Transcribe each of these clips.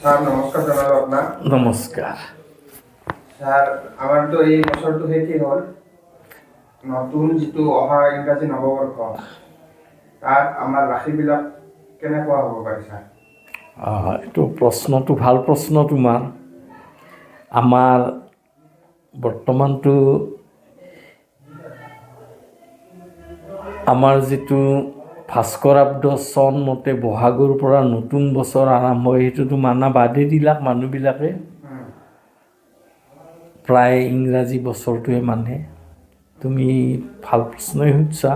Sir নমস্কাৰ জানালো আপনাৰ। নমস্কাৰ। স্যাৰ আমাৰতো এই বছৰটো শেষ হ'ল, নতুন যিটো অহা ইংৰাজী নৱবৰ্ষ তাত আমাৰ ৰাশিবিলাক কেনেকুৱা হ'ব পাৰে স্যাৰ? এইটো প্ৰশ্নটো ভাল প্ৰশ্ন তোমাৰ। আমাৰ বৰ্তমানটো আমাৰ যিটো ভাস্কৰাব্দ চন মতে বহাগৰ পৰা নতুন বছৰ আৰম্ভ হয়, সেইটোতো মানা বাদেই দিলাক মানুহবিলাকে। প্ৰায় ইংৰাজী বছৰটোৱে মানে। তুমি ভাল প্ৰশ্নই সুধিছা।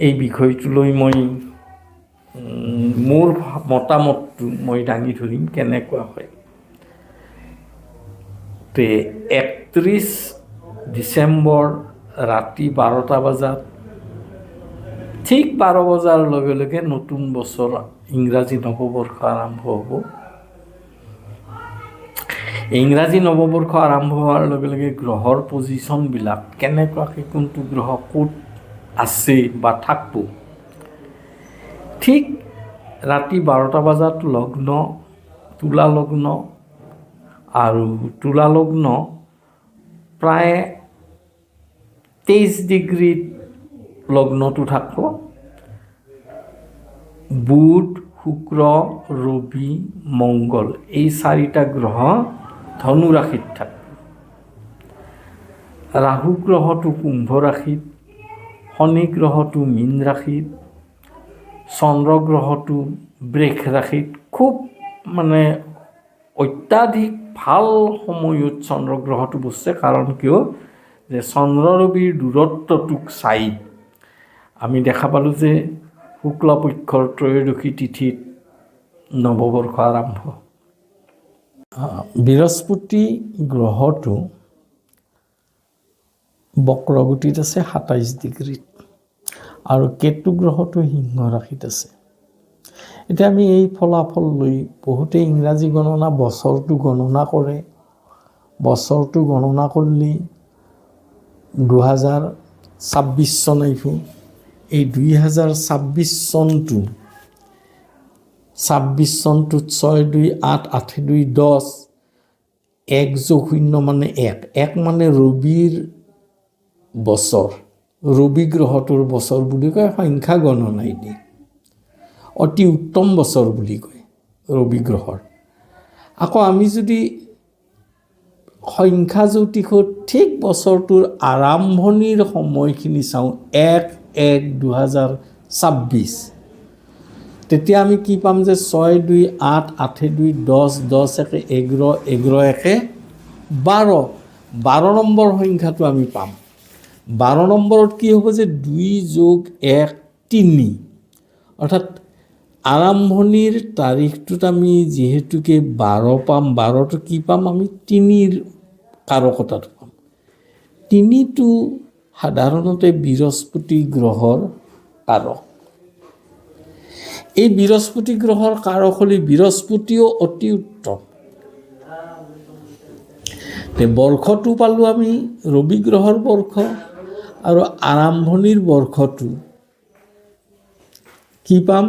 এই বিষয়টো লৈ মই মোৰ মতামতটো মই দাঙি ধৰিম কেনেকুৱা হয়। 31 ডিচেম্বৰ ৰাতি 12টা বজাত, ঠিক 12 বজাৰ লগে লগে নতুন বছৰ ইংৰাজী নৱবৰ্ষ আৰম্ভ হ'ব। ইংৰাজী নৱবৰ্ষ আৰম্ভ হোৱাৰ লগে লগে গ্ৰহৰ পজিশ্যনবিলাক কেনেকুৱাকৈ কোনটো গ্ৰহ ক'ত আছে বা থাকিব, ঠিক ৰাতি 12টা বজাত লগ্ন তুলা লগ্ন, আৰু তুলা লগ্ন প্ৰায় 23 ডিগ্ৰীত লগ্নটো থাকিব। বুধ, শুক্ৰ, ৰবি, মংগল এই 4টা গ্ৰহ ধনু ৰাশিত থাকিব। ৰাহু গ্ৰহটো কুম্ভ ৰাশিত, শনি গ্ৰহটো মীন ৰাশিত, চন্দ্ৰ গ্ৰহটো বৃষ ৰাশিত। খুব মানে অত্যাধিক ভাল সময়ত চন্দ্ৰ গ্ৰহটো বসছে। কাৰণ কিয় যে চন্দ্ৰ ৰবিৰ দূৰত্বটোক চাই আমি দেখা পালোঁ যে শুক্লপক্ষৰ ত্ৰয়োদশী তিথিত নৱবৰ্ষ আৰম্ভ। বৃহস্পতি গ্ৰহটো বক্ৰগতিত আছে 27 ডিগ্ৰীত, আৰু কেতু গ্ৰহটো সিংহ ৰাশিত আছে। এতিয়া আমি এই ফলাফল লৈ বহুতে ইংৰাজী গণনা বছৰটো গণনা কৰে। বছৰটো গণনা কৰিলে 2026 চন আহিব। এই 2026 চনটো 26 চনটোত 6 2 8 8 2 10, 1 + 0 মানে 1, 1 মানে ৰবিৰ বছৰ, ৰবি গ্ৰহটোৰ বছৰ বুলি কয়। সংখ্যা গণনাই দিয়ে অতি উত্তম বছৰ বুলি কয় ৰবি গ্ৰহৰ। আকৌ আমি যদি সংখ্যা জ্যোতিষত ঠিক বছৰটোৰ আৰম্ভণিৰ সময়খিনি চাওঁ, 1/1/2026, তেতিয়া আমি কি পাম যে 6 2 8 8 2 10, 10 1 11, 11 1 12, 12 নম্বৰ সংখ্যাটো আমি পাম। 12 নম্বৰত কি হ'ব যে 2 + 1 3, অৰ্থাৎ আৰম্ভণিৰ তাৰিখটোত আমি যিহেতুকে 12 পাম, 12টো কি পাম আমি 3ৰ কাৰকতাটো পাম। 3টো সাধাৰণতে বৃহস্পতি গ্ৰহৰ কাৰক। এই বৃহস্পতি গ্ৰহৰ কাৰক হ'লে বৃহস্পতিও অতি উত্তম। বৰ্ষটো পালোঁ আমি ৰবি গ্ৰহৰ বৰ্ষ, আৰু আৰম্ভণিৰ বৰ্ষটো কি পাম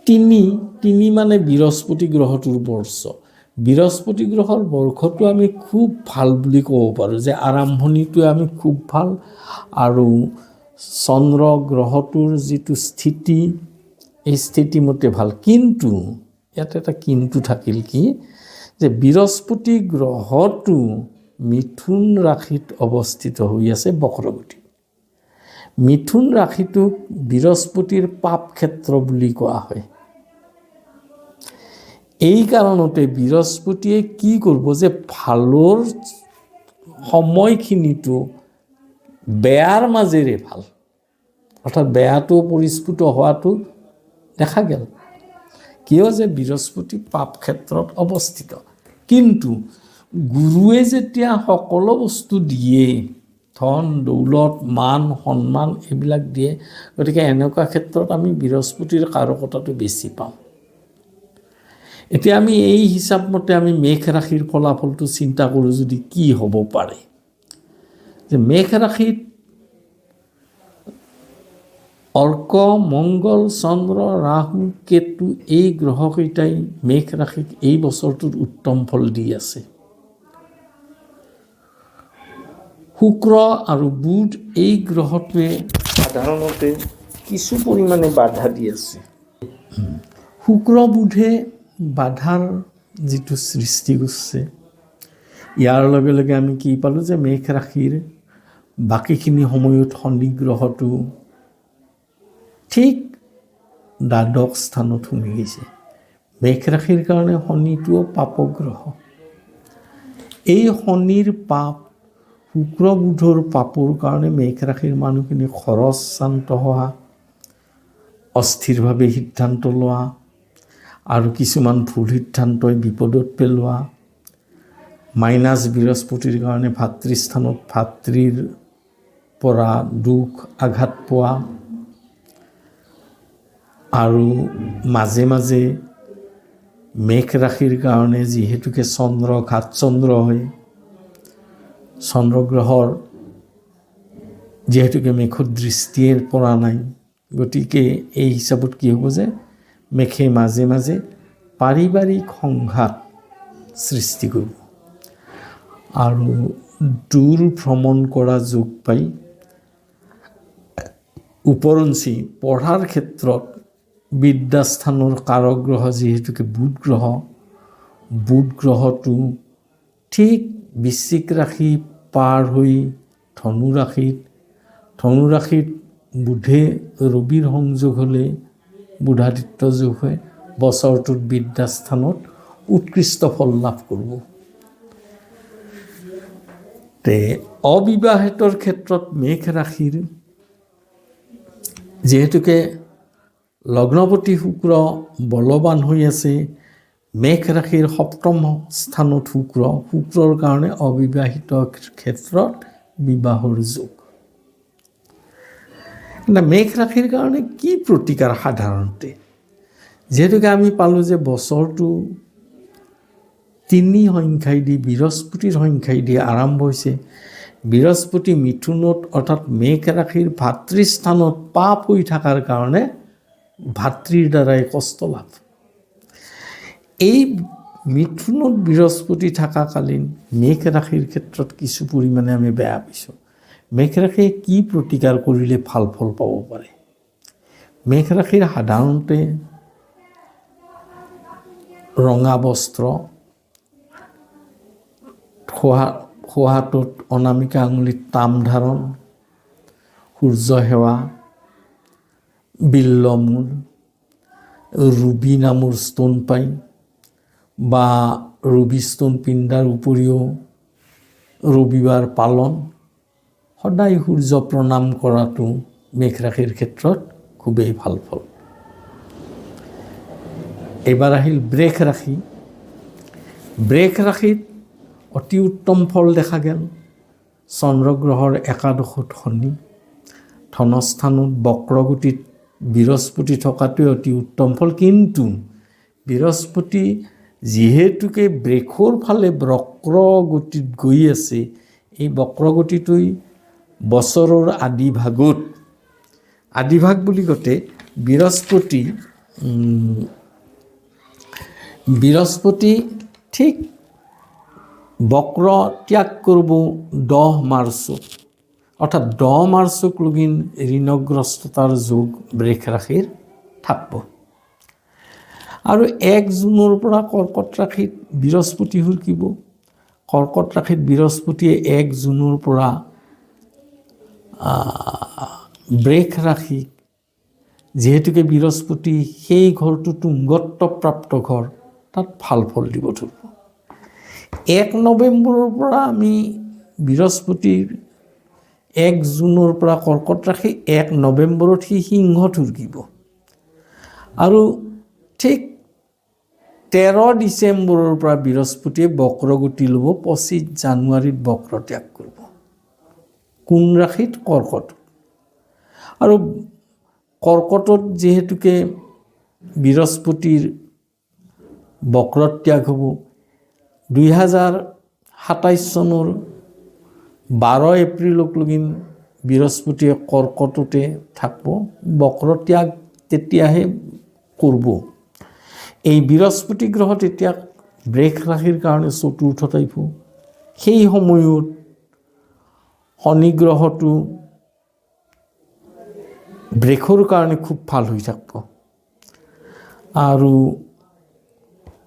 3 মানে বৃহস্পতি গ্ৰহটোৰ বৰ্ষ। বৃহস্পতি গ্ৰহৰ বৰ্ষটো আমি খুব ভাল বুলি ক'ব পাৰোঁ যে আৰম্ভণিটোৱে আমি খুব ভাল, আৰু চন্দ্ৰ গ্ৰহটোৰ যিটো স্থিতি এই স্থিতিমতে ভাল। কিন্তু ইয়াত এটা কিন্তু থাকিল কি যে বৃহস্পতি গ্ৰহটো মিথুন ৰাশিত অৱস্থিত হৈ আছে বক্ৰগতি। মিথুন ৰাশিটোক বৃহস্পতিৰ পাপ ক্ষেত্ৰ বুলি কোৱা হয়। এই কাৰণতে বৃহস্পতিয়ে কি কৰিব যে ভালৰ সময়খিনিটো বেয়াৰ মাজেৰে ভাল, অৰ্থাৎ বেয়াটো পৰিস্ফুট হোৱাটো দেখা গেল। কিয় যে বৃহস্পতি পাপ ক্ষেত্ৰত অৱস্থিত। কিন্তু গুৰুৱে যেতিয়া সকলো বস্তু দিয়ে, ধন দৌলত মান সন্মান এইবিলাক দিয়ে, গতিকে এনেকুৱা ক্ষেত্ৰত আমি বৃহস্পতিৰ কাৰকতাটো বেছি পাওঁ। এতিয়া আমি এই হিচাপ মতে আমি মেষ ৰাশিৰ ফলাফলটো চিন্তা কৰোঁ যদি কি হ'ব পাৰে, যে মেষ ৰাশিত অৰ্ক, মংগল, চন্দ্ৰ, ৰাহু, কেতু এই গ্ৰহকেইটাই মেঘ ৰাশিক এই বছৰটোত উত্তম ফল দি আছে। শুক্ৰ আৰু বুধ এই গ্ৰহটোৱে সাধাৰণতে কিছু পৰিমাণে বাধা দি আছে। শুক্ৰ বুধে বাধাৰ যিটো সৃষ্টি কৰিছে, ইয়াৰ লগে লগে আমি কি পালোঁ যে মেঘ ৰাশিৰ বাকীখিনি সময়ত শনি গ্ৰহটো ঠিক দ্বাদশ স্থানত সোমাই গৈছে। মেঘ ৰাশিৰ কাৰণে শনিটোও পাপগ্ৰহ। এই শনিৰ পাপ, শুক্ৰ বুধৰ পাপৰ কাৰণে মেঘ ৰাশিৰ মানুহখিনি খৰচান্ত হোৱা, অস্থিৰভাৱে সিদ্ধান্ত লোৱা আৰু কিছুমান ভুল সিদ্ধান্তই বিপদত পেলোৱা, মাইনাছ বৃহস্পতিৰ কাৰণে ভাতৃস্থানত ভাতৃৰ পৰা দুখ আঘাত পোৱা আৰু মাজে মাজে মেঘ ৰাশিৰ কাৰণে যিহেতুকে চন্দ্ৰ ঘাত চন্দ্ৰ হয়, চন্দ্ৰগ্ৰহৰ যিহেতুকে মেঘত দৃষ্টিয়ে পৰা নাই, গতিকে এই হিচাপত কি হ'ব যে মেঘে মাজে মাজে পাৰিবাৰিক সংঘাত সৃষ্টি কৰিব আৰু দূৰ ভ্ৰমণ কৰা যোগ পাই ওপৰঞ্চি পঢ়াৰ ক্ষেত্ৰত বিদ্যাস্থানৰ কাৰক গ্ৰহ যিহেতুকে বুধ গ্ৰহটো ঠিক বৃশ্চিক ৰাশি পাৰ হৈ ধনু ৰাশিত বুধে ৰবিৰ সংযোগ হ'লে বুধাদিত্য যোগ হয়, বছৰটোত বিদ্যাস্থানত উৎকৃষ্ট ফল লাভ কৰিব। অবিবাহিতৰ ক্ষেত্ৰত মেঘ ৰাশিৰ যিহেতুকে লগ্নপতি শুক্ৰ বলৱান হৈ আছে, মেঘ ৰাশিৰ সপ্তম স্থানত শুক্ৰৰ কাৰণে অবিবাহিত ক্ষেত্ৰত বিবাহৰ যোগ। মেঘ ৰাশিৰ কাৰণে কি প্ৰতিকাৰ সাধাৰণতে, যিহেতুকে আমি পালোঁ যে বছৰটো 3 সংখ্যাই দি বৃহস্পতিৰ সংখ্যাই দি আৰম্ভ হৈছে। বৃহস্পতি মিথুনত অৰ্থাৎ মেঘ ৰাশিৰ ভাতৃস্থানত পাপ হৈ থকাৰ কাৰণে ভাতৃৰ দ্বাৰাই কষ্ট লাভ। এই মিথুনত বৃহস্পতি থকাকালীন মেঘ ৰাশিৰ ক্ষেত্ৰত কিছু পৰিমাণে আমি বেয়া পাইছোঁ। মেঘ ৰাশিয়ে কি প্ৰতিকাৰ কৰিলে ভাল ফল পাব পাৰে? মেঘ ৰাশিৰ সাধাৰণতে ৰঙা বস্ত্ৰ, সোঁহাতত অনামিকা আঙুলিত তাম ধাৰণ, সূৰ্য সেৱা, বিল্লমূল, ৰুবি নামৰ ষ্ট'ন পাই বা ৰুবি ষ্ট'ন পিন্ধাৰ উপৰিও ৰবিবাৰ পালন, সদায় সূৰ্য প্ৰণাম কৰাটো মেঘ ৰাশিৰ ক্ষেত্ৰত খুবেই ভাল ফল। এইবাৰ আহিল বৃষ ৰাশি। বৃষ ৰাশিত অতি উত্তম ফল দেখা গেল। চন্দ্ৰগ্ৰহৰ একাদশত শনি, ধনস্থানত বক্ৰগতিত বৃহস্পতি থকাটোৱে অতি উত্তম ফল। কিন্তু বৃহস্পতি যিহেতুকে বৃষৰ ফালে বক্ৰগতিত গৈ আছে, এই বক্ৰগতিটোই বছৰৰ আদিভাগ বুলি কওঁতে বৃহস্পতি ঠিক বক্ৰ ত্যাগ কৰিব 10 মাৰ্চত, অৰ্থাৎ 10 মাৰ্চক লগিন ঋণগ্ৰস্ততাৰ যোগ বৃষ ৰাশিৰ থাকিব। আৰু 1 জুনৰ পৰা কৰ্কট ৰাশিত বৃহস্পতি সুৰকিব। কৰ্কট ৰাশিত বৃহস্পতিয়ে 1 জুনৰ পৰা বৃষ ৰাশি, যিহেতুকে বৃহস্পতি সেই ঘৰটো তুংগত্ব প্ৰাপ্ত ঘৰ, তাত ভাল ফল দিব ধৰিব। 1 নৱেম্বৰৰ পৰা আমি বৃহস্পতিৰ 1 জুনৰ পৰা কৰ্কট ৰাশি, 1 নৱেম্বৰত সি সিংহত সুৰকিব আৰু ঠিক 13 ডিচেম্বৰৰ পৰা বৃহস্পতিয়ে বক্ৰগতি ল'ব, 25 জানুৱাৰীত বক্ৰ ত্যাগ কৰিব। কোন ৰাশিত? কৰ্কট। আৰু কৰ্কটত যিহেতুকে বৃহস্পতিৰ বক্ৰত্যাগ হ'ব, 2027 চনৰ 12 এপ্ৰিলক লগিন বৃহস্পতিয়ে কৰ্কটতে থাকিব, বক্ৰত্যাগ তেতিয়াহে কৰিব। এই বৃহস্পতি গ্ৰহ তেতিয়া ব্ৰেক ৰাশিৰ কাৰণে চতুৰ্থত আহিব। সেই সময়ত শনি গ্ৰহটো ব্ৰেকৰ কাৰণে খুব ভাল হৈ থাকিব। আৰু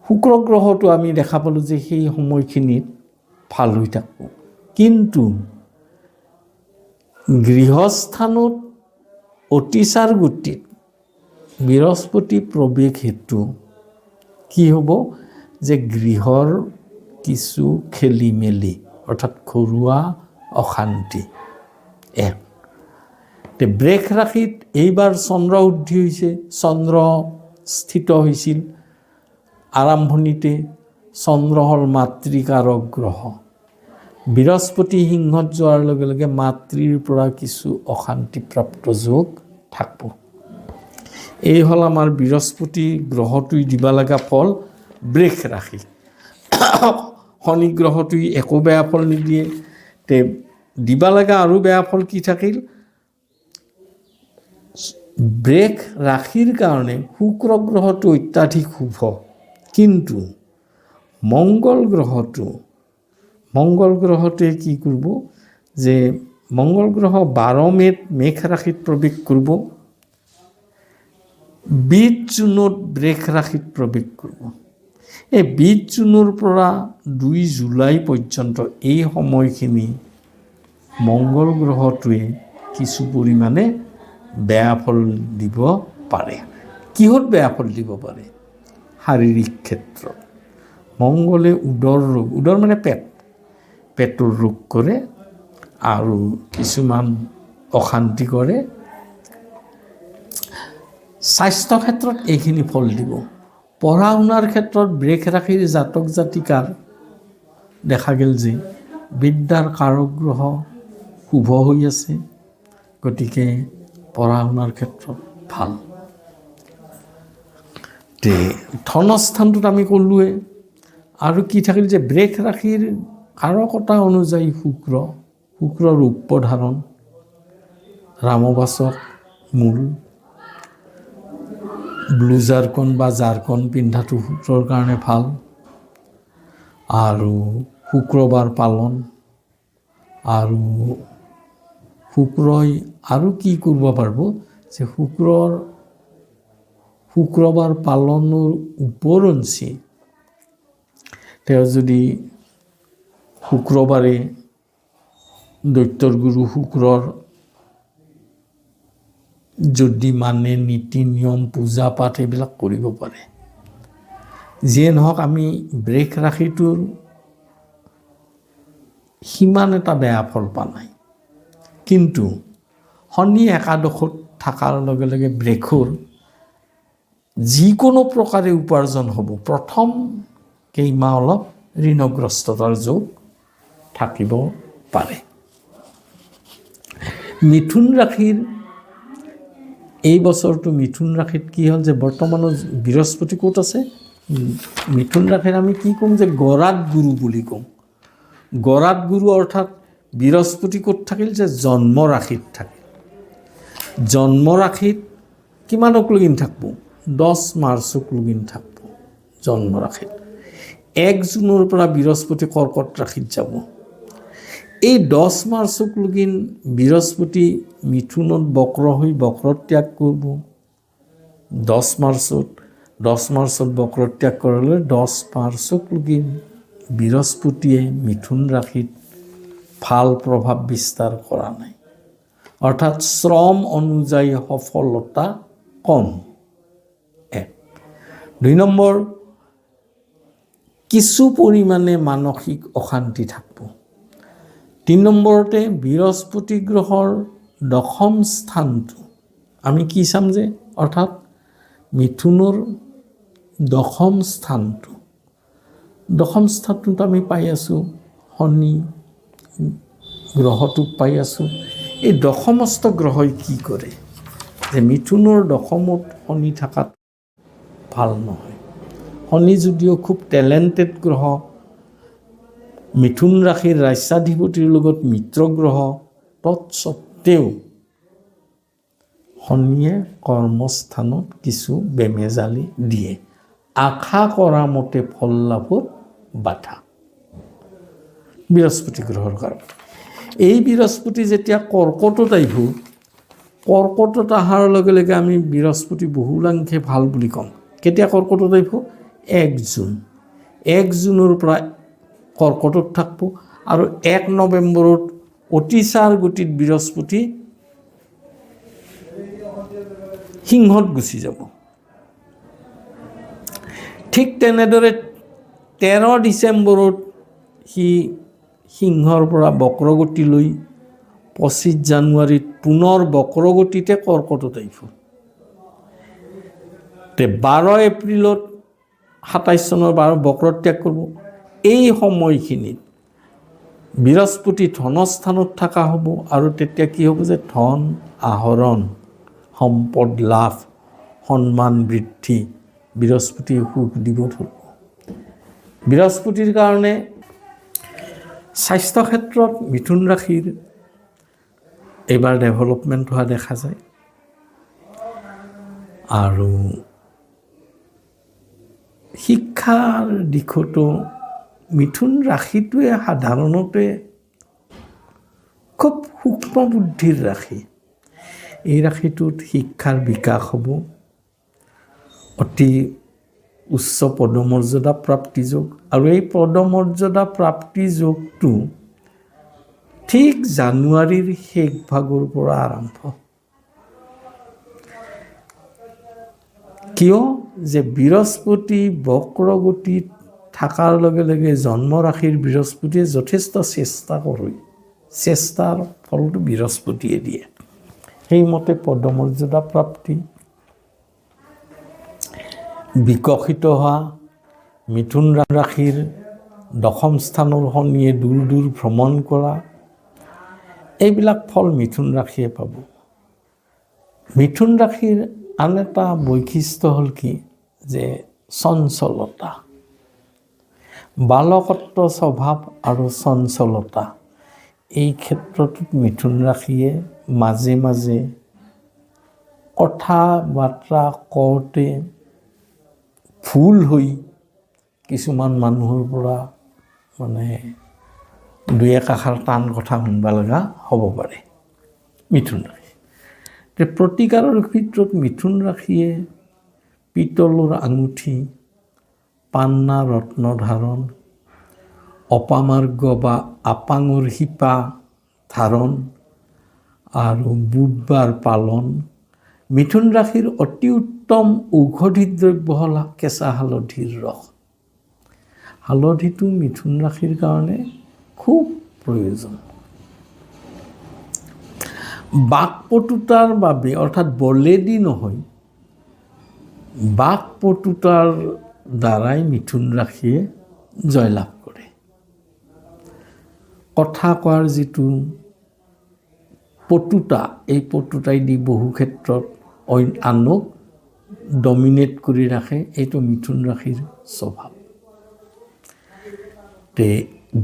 শুক্ৰ গ্ৰহটো আমি দেখা পালোঁ যে সেই সময়খিনিত ভাল হৈ থাকিব। কিন্তু গৃহস্থানত অতিচাৰ গতিত বৃহস্পতি প্ৰৱেশ হেতু কি হ'ব যে গৃহৰ কিছু খেলি মেলি অৰ্থাৎ ঘৰুৱা অশান্তি। ব্ৰেক ৰাশিত এইবাৰ চন্দ্ৰ উদ্ধি হৈছে, চন্দ্ৰ স্থিত হৈছিল আৰম্ভণিতে। চন্দ্ৰ হ'ল মাতৃকাৰক গ্ৰহ। বৃহস্পতি সিংহত যোৱাৰ লগে লগে মাতৃৰ পৰা কিছু অশান্তিপ্ৰাপ্ত যোগ থাকিব। এই হ'ল আমাৰ বৃহস্পতি গ্ৰহটোৱে দিব লগা ফল ব্ৰেক ৰাশি। শনি গ্ৰহটোৱে একো বেয়া ফল নিদিয়ে। তে দিব লগা আৰু বেয়া ফল কি থাকিল? ব্ৰেক ৰাশিৰ কাৰণে শুক্ৰ গ্ৰহটো অত্যাধিক শুভ, কিন্তু মংগল গ্ৰহটোৱে কি কৰিব যে মংগল গ্ৰহ 12 মে'ত মেঘ ৰাশিত প্ৰৱেশ কৰিব, 20 জুনত ব্ৰেক ৰাশিত প্ৰৱেশ কৰিব। এই 20 জুনৰ পৰা 2 জুলাই পৰ্যন্ত এই সময়খিনি মংগল গ্ৰহটোৱে কিছু পৰিমাণে বেয়া ফল দিব পাৰে। কিহত বেয়া ফল দিব পাৰে? শাৰীৰিক ক্ষেত্ৰত। মংগলে উদৰ মানে পেটৰ ৰোগ কৰে আৰু কিছুমান অশান্তি কৰে। স্বাস্থ্য ক্ষেত্ৰত এইখিনি ফল দিব। পঢ়া শুনাৰ ক্ষেত্ৰত ব্ৰেক ৰাশিৰ জাতক জাতিকাৰ দেখা গ'ল যে বিদ্যাৰ কাৰক গ্ৰহ শুভ হৈ আছে, গতিকে পঢ়া শুনাৰ ক্ষেত্ৰত ভাল। ধনস্থানটোত আমি ক'লোৱে। আৰু কি থাকিল যে ব্ৰেক ৰাশিৰ কাৰকতা অনুযায়ী শুক্ৰৰ ৰূপধাৰণ, ৰামবাচক মূল, ব্লু জাৰকন বা জাৰকন পিন্ধাটো শুক্ৰৰ কাৰণে ভাল। আৰু শুক্ৰবাৰ পালন, আৰু শুক্ৰই আৰু কি কৰিব পাৰিব যে শুক্ৰবাৰ পালনৰ ওপৰঞ্চি তেওঁ যদি শুক্ৰবাৰে দৈত্যৰ গুৰু শুক্ৰৰ যদি মানে নীতি নিয়ম পূজা পাঠ এইবিলাক কৰিব পাৰে। যিয়ে নহওক আমি ব্ৰেক ৰাশিটোৰ সিমান এটা বেয়া ফল পোৱা নাই, কিন্তু শনি একাদশত থকাৰ লগে লগে ব্ৰেকৰ যিকোনো প্ৰকাৰে উপাৰ্জন হ'ব। প্ৰথম কেইমাহ অলপ ঋণগ্ৰস্ততাৰ যোগ থাকিব পাৰে। মিথুন ৰাশিৰ এই বছৰটো মিথুন ৰাশিত কি হ'ল যে বৰ্তমানৰ বৃহস্পতি ক'ত আছে? মিথুন ৰাশিৰ আমি কি ক'ম যে গৰাত গুৰু বুলি ক'ম। গৰাত গুৰু অৰ্থাৎ বৃহস্পতি ক'ত থাকিল যে জন্ম ৰাশিত থাকিল। জন্ম ৰাশিত কিমানক লগিন থাকিব? 10 মাৰ্চক লগিন থাকিব জন্ম ৰাশিত। 1 জুনৰ পৰা বৃহস্পতি কৰ্কট ৰাশিত যাব। এই 10 মাৰ্চক লগিন বৃহস্পতি মিথুনত বক্ৰ হৈ বক্ৰত্যাগ কৰিব। 10 মাৰ্চত বক্ৰত্যাগ কৰালে 10 মাৰ্চক লগিন বৃহস্পতিয়ে মিথুন ৰাশিত ভাল প্ৰভাৱ বিস্তাৰ কৰা নাই, অৰ্থাৎ শ্ৰম অনুযায়ী সফলতা কম। 2 নম্বৰ, কিছু পৰিমাণে মানসিক অশান্তি থাকিব। 3 নম্বৰতে বৃহস্পতি গ্ৰহৰ দশম স্থানটো আমি কি চাম যে অৰ্থাৎ মিথুনৰ দশম স্থানটোত আমি পাই আছোঁ শনি গ্ৰহটোক পাই আছোঁ। এই দশমস্থ গ্ৰহই কি কৰে যে মিথুনৰ দশমত শনি থকাত ভাল নহয়। শনি যদিও খুব টেলেণ্টেড গ্ৰহ, মিথুন ৰাশিৰ ৰাস্যাধিপতিৰ লগত মিত্ৰ গ্ৰহ, তৎসত্ত্বেও তাতেও শনিয়ে কৰ্মস্থানত কিছু বেমেজালি দিয়ে, আশা কৰা মতে ফল লাভত বাধা। বৃহস্পতি গ্ৰহৰ কাৰণে এই বৃহস্পতি যেতিয়া কৰ্কটত আহিব, কৰ্কটত অহাৰ লগে লগে আমি বৃহস্পতি বহুলাংশে ভাল বুলি ক'ম। কেতিয়া কৰ্কটত আহিব? 1 জুন। 1 জুনৰ পৰা কৰ্কটত থাকিব আৰু 1 নৱেম্বৰত অতিচাৰ গতিত বৃহস্পতি সিংহত গুচি যাব। ঠিক তেনেদৰে 13 ডিচেম্বৰত সি সিংহৰ পৰা বক্ৰগতিলৈ 25 জানুৱাৰীত পুনৰ বক্ৰগতিতে কৰ্কটত আহিব। 12 এপ্ৰিলত 27 চনৰ 12 বক্ৰত্যাগ কৰিব। এই সময়খিনিত বৃহস্পতি ধনস্থানত থকা হ'ব আৰু তেতিয়া কি হ'ব যে ধন আহৰণ, সম্পদ লাভ, সন্মান বৃদ্ধি বৃহস্পতিয়ে সুখ দিব ধৰিব। বৃহস্পতিৰ কাৰণে স্বাস্থ্য ক্ষেত্ৰত মিথুন ৰাশিৰ এইবাৰ ডেভেলপমেণ্ট হোৱা দেখা যায়। আৰু শিক্ষাৰ দিশতো মিথুন ৰাশিটোৱে সাধাৰণতে খুব সূক্ষ্ম বুদ্ধিৰ ৰাশি। এই ৰাশিটোত শিক্ষাৰ বিকাশ হ'ব, অতি উচ্চ পদমৰ্যাদা প্ৰাপ্তি যোগ। আৰু এই পদমৰ্যাদা প্ৰাপ্তি যোগটো ঠিক জানুৱাৰীৰ শেষ ভাগৰ পৰা আৰম্ভ। কিয় যে বৃহস্পতি বক্ৰগতিত থকাৰ লগে লগে জন্ম ৰাশিৰ বৃহস্পতিয়ে যথেষ্ট চেষ্টা কৰে, চেষ্টাৰ ফলটো বৃহস্পতিয়ে দিয়ে। সেইমতে পদমৰ্যাদা প্ৰাপ্তি, বিকশিত হোৱা, মিথুন ৰাশিৰ 10ম স্থানৰ শনিয়ে দূৰ দূৰ ভ্ৰমণ কৰা, এইবিলাক ফল মিথুন ৰাশিয়ে পাব। মিথুন ৰাশিৰ আন এটা বৈশিষ্ট্য হ'ল কি যে চঞ্চলতা, বালকত্ব স্বভাৱ আৰু চঞ্চলতা। এই ক্ষেত্ৰটোত মিথুন ৰাশিয়ে মাজে মাজে কথা বাৰ্তা কওঁতে ভুল হৈ কিছুমান মানুহৰ পৰা মানে 2-1 আষাৰ টান কথা শুনিব লগা হ'ব পাৰে মিথুন ৰাশি। প্ৰতিকাৰৰ ক্ষেত্ৰত মিথুন ৰাশিয়ে পিতলৰ আঙুঠি, পান্না ৰত্ন ধাৰণ, অপামাৰ্গ বা আপাঙৰ শিপা ধাৰণ আৰু বুধবাৰ পালন। মিথুন ৰাশিৰ অতি উত্তম ঔষধি দ্ৰব্য হ'ল কেঁচা হালধিৰ ৰস। হালধিটো মিথুন ৰাশিৰ কাৰণে খুব প্ৰয়োজন। বাকপটুতাৰ বাবে অৰ্থাৎ বলেদি নহয়, বাকপটুতাৰ দ্বাৰাই মিথুন ৰাশিয়ে জয়লাভ কৰে। কথা কোৱাৰ যিটো পটুতা, এই পটুতাই দি বহু ক্ষেত্ৰত আনক ডমিনেট কৰি ৰাখে। এইটো মিথুন ৰাশিৰ স্বভাৱ।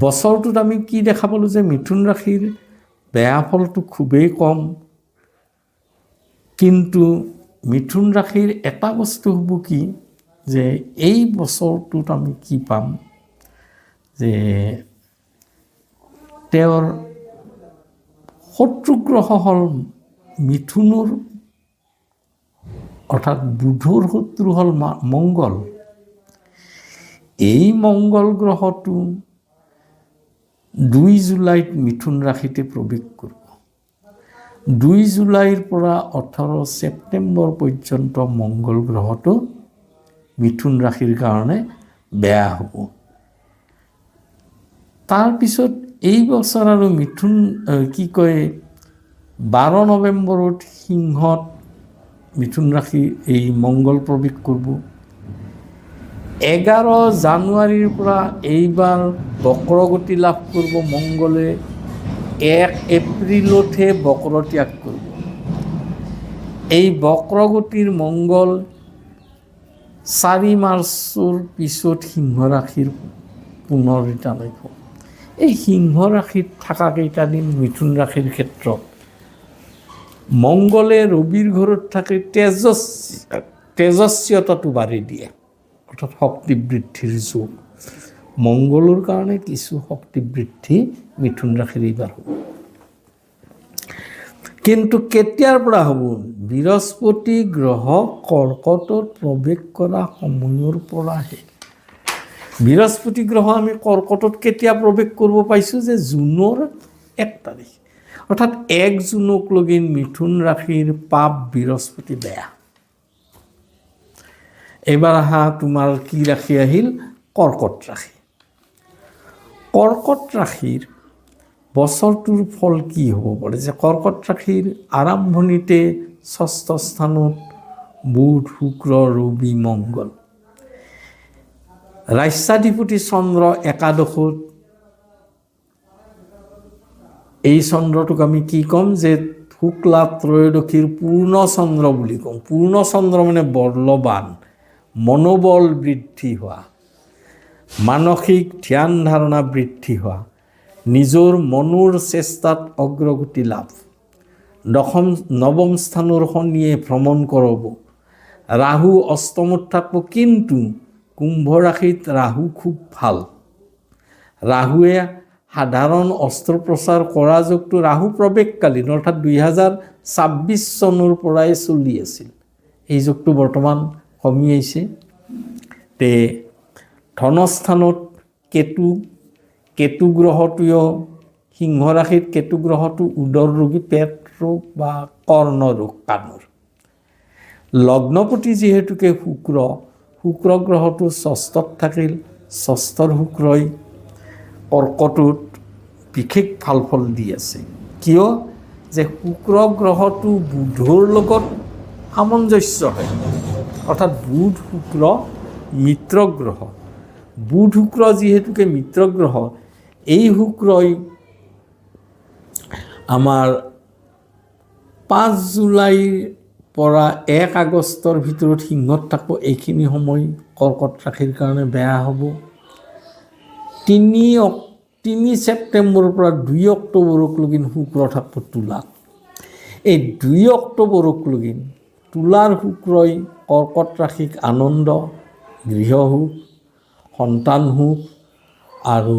বছৰটোত আমি কি দেখা পালোঁ যে মিথুন ৰাশিৰ বেয়া ফলটো খুবেই কম, কিন্তু মিথুন ৰাশিৰ এটা বস্তু হ'ব কি যে এই বছৰটোত আমি কি পাম যে তেওঁৰ শত্ৰুগ্ৰহ হ'ল মিথুনৰ, অৰ্থাৎ বুধৰ শত্ৰু হ'ল মংগল। এই মংগল গ্ৰহটো 2 জুলাইত মিথুন ৰাশিতে প্ৰৱেশ কৰিব। 2 জুলাইৰ পৰা 18 ছেপ্টেম্বৰ পৰ্যন্ত মংগল গ্ৰহটো মিথুন ৰাশিৰ কাৰণে বেয়া হ'ব। তাৰপিছত এই বছৰ আৰু মিথুন 12 নৱেম্বৰত সিংহত মিথুন ৰাশি এই মংগল প্ৰৱেশ কৰিব। 11 জানুৱাৰীৰ পৰা এইবাৰ বক্ৰগতি লাভ কৰিব মংগলে। 1 এপ্ৰিলতহে বক্ৰ ত্যাগ কৰিব। এই বক্ৰগতিৰ মংগল 4 মাৰ্চৰ পিছত সিংহ ৰাশিৰ পুনৰ ৰিটাৰ্ণ হ'ব। এই সিংহ ৰাশিত থকা কেইটা দিন মিথুন ৰাশিৰ ক্ষেত্ৰত মংগলে ৰবিৰ ঘৰত থাকে তেজস্বীয়তাটো বাঢ়ি দিয়ে, অৰ্থাৎ শক্তি বৃদ্ধিৰ যোগ। মংগলৰ কাৰণে কিছু শক্তি বৃদ্ধি মিথুন ৰাশিৰ এইবাৰ হ'ব। কিন্তু কেতিয়াৰ পৰা হ'ব? বৃহস্পতি গ্ৰহ কৰ্কটত প্ৰৱেশ কৰা সময়ৰ পৰাহে। বৃহস্পতি গ্ৰহ আমি কৰ্কটত কেতিয়া প্ৰৱেশ কৰিব পাইছোঁ? যে জুনৰ 1 তাৰিখ, অৰ্থাৎ 1 জুনক লগি মিথুন ৰাশিৰ পাপ বৃহস্পতি বেয়া। এইবাৰ আহা তোমাৰ কি ৰাশি আহিল? কৰ্কট ৰাশি। কৰ্কট ৰাশিৰ বছৰটোৰ ফল কি হ'ব পাৰে? যে কৰ্কট ৰাশিৰ আৰম্ভণিতে 6ষ্ঠ স্থানত বুধ, শুক্ৰ, ৰবি, মংগল। ৰাস্যাধিপতি চন্দ্ৰ একাদশত। এই চন্দ্ৰটোক আমি কি ক'ম? যে শুক্লা ত্ৰয়োদশীৰ পূৰ্ণ চন্দ্ৰ বুলি কওঁ। পূৰ্ণ চন্দ্ৰ মানে বলৱান, মনোবল বৃদ্ধি হোৱা, মানসিক ধ্যান ধাৰণা বৃদ্ধি হোৱা, নিজৰ মনৰ চেষ্টাত অগ্ৰগতি লাভ। 9ম স্থানৰ শনিয়ে ভ্ৰমণ কৰাব। ৰাহু অষ্টমত থাকিব, কিন্তু কুম্ভ ৰাশিত ৰাহু খুব ভাল। ৰাহুৱে সাধাৰণ অস্ত্ৰোপচাৰ কৰা যোগটো ৰাহু প্ৰৱেশকালীন, অৰ্থাৎ 2026 চনৰ পৰাই চলি আছিল। এই যোগটো বৰ্তমান কমি আহিছে। তে ধনস্থানত কেতু গ্ৰহটোৱেও, সিংহ ৰাশিত কেতু গ্ৰহটো উদৰ ৰোগী, পেট ৰোগ বা কৰ্ণ ৰোগ, কাণৰ। লগ্নপতি যিহেতুকে শুক্ৰ গ্ৰহটো 6ষ্ঠত থাকিল। 6ষ্ঠৰ শুক্ৰই কৰ্কটত বিশেষ ভাল ফল দি আছে। কিয়? যে শুক্ৰ গ্ৰহটো বুধৰ লগত সামঞ্জস্য হয়, অৰ্থাৎ বুধ শুক্ৰ মিত্ৰ গ্ৰহ। বুধ শুক্ৰ যিহেতুকে মিত্ৰ গ্ৰহ, এই শুক্ৰই আমাৰ 5 জুলাইৰ পৰা 1 আগষ্টৰ ভিতৰত সিংহত থাকিব। এইখিনি সময় কৰ্কট ৰাশিৰ কাৰণে বেয়া হ'ব। 3 ছেপ্টেম্বৰৰ পৰা 2 অক্টোবৰক লগিন শুক্ৰ থাকিব তুলাত। এই 2 অক্টোবৰক লগিন তুলাৰ শুক্ৰই কৰ্কট ৰাশিক আনন্দ, গৃহ সুখ, সন্তান সুখ আৰু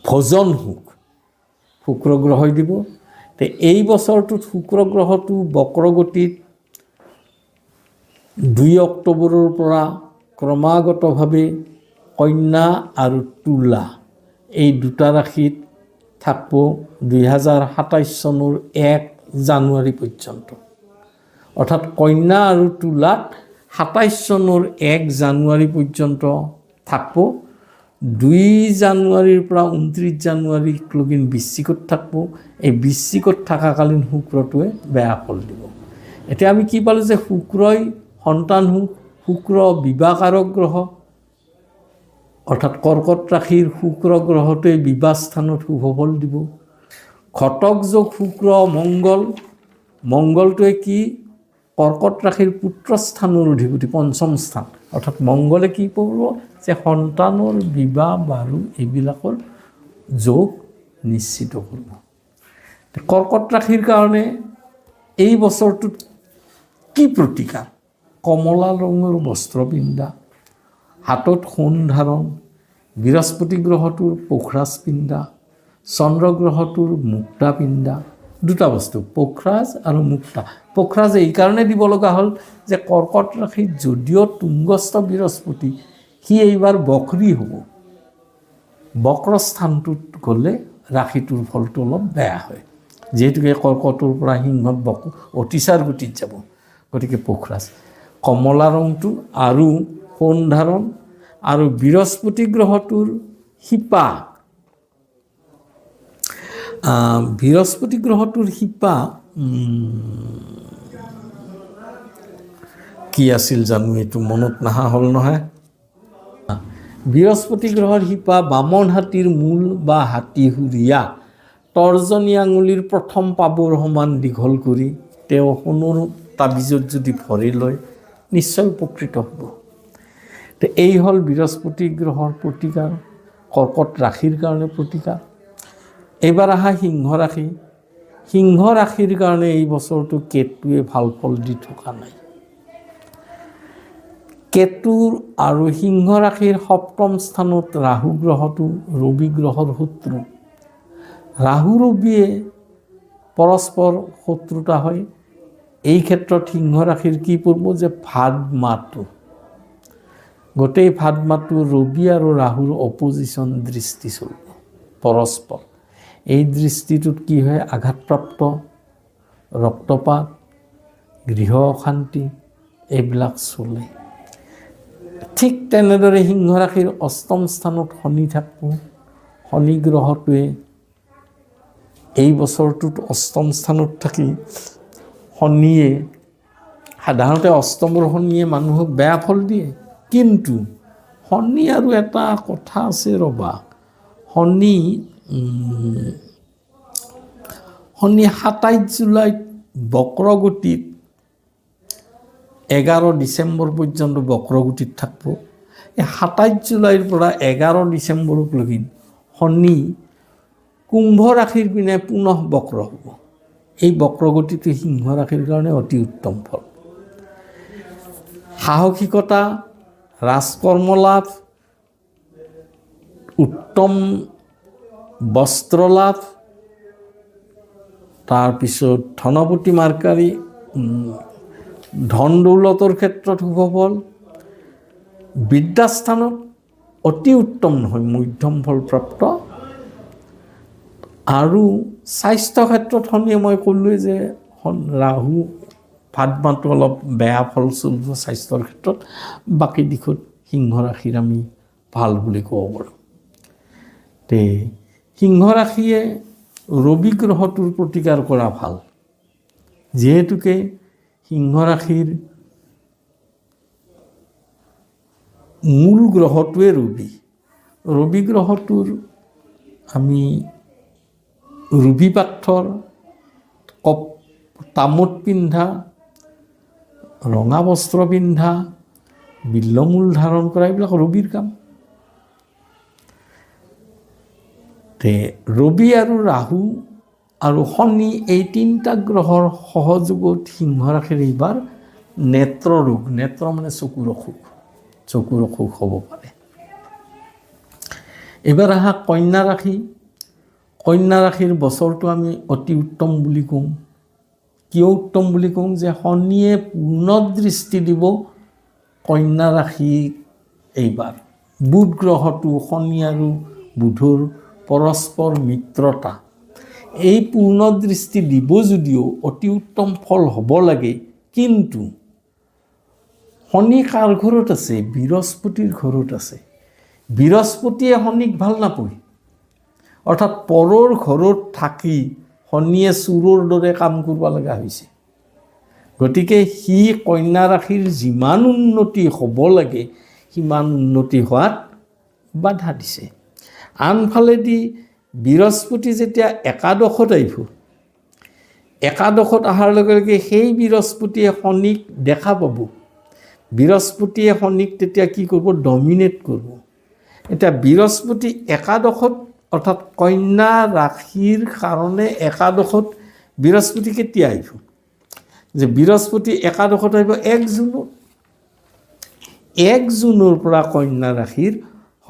ভোজন সুখ শুক্ৰ গ্ৰহই দিব। তে এই বছৰটোত শুক্ৰ গ্ৰহটো বক্ৰগতিত 2 অক্টোবৰৰ পৰা ক্ৰমাগতভাৱে কন্যা আৰু তুলা এই দুটা ৰাশিত থাকিব 2027 চনৰ 1 জানুৱাৰী পৰ্যন্ত। অৰ্থাৎ কন্যা আৰু তুলাত 27 চনৰ 1 জানুৱাৰী পৰ্যন্ত থাকিব। 2 জানুৱাৰীৰ পৰা 29 জানুৱাৰীক লগিন বৃশ্চিকত থাকিব। এই বৃশ্চিকত থকাকালীন শুক্ৰটোৱে বেয়া ফল দিব। এতিয়া আমি কি পালোঁ? যে শুক্ৰই সন্তান সুখ, শুক্ৰ বিবাহকাৰক গ্ৰহ, অৰ্থাৎ কৰ্কট ৰাশিৰ শুক্ৰ গ্ৰহটোৱে বিবাহ স্থানত শুভ ফল দিব। ঘটক যোগ শুক্ৰ মংগলটোৱে কি? কৰ্কট ৰাশিৰ পুত্ৰস্থানৰ অধিপতি, 5ম স্থান, অৰ্থাৎ মংগলে কি কৰিব? যে সন্তানৰ বিবাহ বাৰু এইবিলাকৰ যোগ নিশ্চিত কৰিব। কৰ্কট ৰাশিৰ কাৰণে এই বছৰটোত কি প্ৰতিকাৰ? কমলা ৰঙৰ বস্ত্ৰ পিন্ধা, হাতত সোণ ধাৰণ, বৃহস্পতি গ্ৰহটোৰ পোখৰাজ পিন্ধা, চন্দ্ৰ গ্ৰহটোৰ মুক্তা পিন্ধা। দুটা বস্তু, পোখৰাজ আৰু মুক্তা। পোখৰাজ এইকাৰণে দিব লগা হ'ল যে কৰ্কট ৰাশিত যদিও তুংগস্থ বৃহস্পতি, সি এইবাৰ বক্ৰী হ'ব। বক্ৰস্থানটোত গ'লে ৰাশিটোৰ ফলটো অলপ বেয়া হয়, যিহেতুকে কৰ্কটৰ পৰা সিংহত অতিচাৰ গতিত যাব। গতিকে পোখৰাজ, কমলা ৰংটো আৰু সোণ ধাৰণ আৰু বৃহস্পতি গ্ৰহটোৰ শিপা। বৃহস্পতি গ্ৰহটোৰ শিপা কি আছিল জানো, এইটো মনত নহা হ'ল নহয়। বৃহস্পতি গ্ৰহৰ শিপা বামন হাতীৰ মূল বা হাতীহুৰীয়া তৰ্জনী আঙুলিৰ প্ৰথম পাবৰ সমান দীঘল কৰি তেওঁ সোণৰ তাবিজত যদি ভৰি লয় নিশ্চয় উপকৃত হ'ব। তো এই হ'ল বৃহস্পতি গ্ৰহৰ প্ৰতিকাৰ, কৰ্কট ৰাশিৰ কাৰণে প্ৰতিকাৰ। এইবাৰ আহা সিংহ ৰাশি। সিংহ ৰাশিৰ কাৰণে এই বছৰটো কেতুৱে ভাল ফল দি থকা নাই। কেতুৰ আৰু সিংহ ৰাশিৰ সপ্তম স্থানত ৰাহু গ্ৰহটো ৰবি গ্ৰহৰ শত্ৰু। ৰাহু ৰবিয়ে পৰস্পৰ শত্ৰুতা হয়। এই ক্ষেত্ৰত সিংহ ৰাশিৰ কি পৰব যে ভাদ মাহটো, গোটেই ভাদ মাহটো ৰবি আৰু ৰাহুৰ অপজিশ্যন দৃষ্টি চলিব পৰস্পৰ। এই দৃষ্টিটোত কি হয়, আঘাতপ্ৰাপ্ত, ৰক্তপাত, গৃহ অশান্তি এইবিলাক চলে। ঠিক তেনেদৰে সিংহ ৰাশিৰ অষ্টম স্থানত শনি থাকিব। শনি গ্ৰহটোৱে এই বছৰটোত অষ্টম স্থানত থাকি শনিয়ে সাধাৰণতে অষ্টমৰ শনিয়ে মানুহক বেয়া ফল দিয়ে, কিন্তু শনি আৰু এটা কথা আছে ৰ'বা, শনি 27 জুলাইত বক্ৰগতিত 11 ডিচেম্বৰ পৰ্যন্ত বক্ৰগতিত থাকিব। এই 27 জুলাইৰ পৰা 11 ডিচেম্বৰলৈকে শনি কুম্ভ ৰাশিৰ পিনে পুনঃ বক্ৰ হ'ব। এই বক্ৰগতিটো সিংহ ৰাশিৰ কাৰণে অতি উত্তম ফল। সাহসিকতা, ৰাজকৰ্ম লাভ, উত্তম বস্ত্ৰ লাভ, তাৰপিছত ধনপতি মাৰ্কাৰী, ধন দৌলতৰ ক্ষেত্ৰত শুভ ফল। বিদ্যাস্থানত অতি উত্তম নহয়, মধ্যম ফলপ্ৰাপ্ত। আৰু স্বাস্থ্য ক্ষেত্ৰত শনিয়ে, মই ক'লোৱে যে ৰাহু ভাদ মাহটো অলপ বেয়া ফল চলিব স্বাস্থ্যৰ ক্ষেত্ৰত, বাকী দিশত সিংহ ৰাশিৰ আমি ভাল বুলি ক'ব পাৰোঁ। তে সিংহ ৰাশিয়ে ৰবি গ্ৰহটোৰ প্ৰতিকাৰ কৰা ভাল, যিহেতুকে সিংহ ৰাশিৰ মূল গ্ৰহটোৱে ৰবি। ৰবি গ্ৰহটোৰ আমি ৰবি পাথৰ, তামোত পিন্ধা, ৰঙা বস্ত্ৰ পিন্ধা, বিল্লমূল ধাৰণ কৰা, এইবিলাক ৰবিৰ কাম। তে ৰবি আৰু ৰাহু আৰু শনি এই তিনিটা গ্ৰহৰ সহযোগত সিংহ ৰাশিৰ এইবাৰ নেত্ৰ ৰোগ, নেত্ৰ মানে চকুৰ অসুখ হ'ব পাৰে। এইবাৰ আহা কন্যা ৰাশি। কন্যা ৰাশিৰ বছৰটো আমি অতি উত্তম বুলি কওঁ। কিয় উত্তম বুলি কওঁ যে শনিয়ে পূৰ্ণ দৃষ্টি দিব কন্যা ৰাশিক এইবাৰ। বুধ গ্ৰহটো শনি আৰু বুধৰ পৰস্পৰ মিত্ৰতা, এই পূৰ্ণ দৃষ্টি দিব যদিও অতি উত্তম ফল হ'ব লাগে, কিন্তু শনি কাৰ ঘৰত আছে? বৃহস্পতিৰ ঘৰত আছে। বৃহস্পতিয়ে শনিক ভাল নাপায়, অৰ্থাৎ পৰৰ ঘৰত থাকি শনিয়ে চোৰৰ দৰে কাম কৰিব লগা হৈছে। গতিকে সি কন্যা ৰাশিৰ যিমান উন্নতি হ'ব লাগে সিমান উন্নতি হোৱাত বাধা দিছে। আনফালেদি বৃহস্পতি যেতিয়া একাদশত আহিব, একাদশত অহাৰ লগে লগে সেই বৃহস্পতিয়ে শনিক দেখা পাব। বৃহস্পতিয়ে শনিক তেতিয়া কি কৰিব? ডমিনেট কৰিব। এতিয়া বৃহস্পতি একাদশত, অৰ্থাৎ কন্যা ৰাশিৰ কাৰণে একাদশত বৃহস্পতি কেতিয়া আহিব? যে বৃহস্পতি একাদশত আহিব 1 জুনত। 1 জুনৰ পৰা কন্যা ৰাশিৰ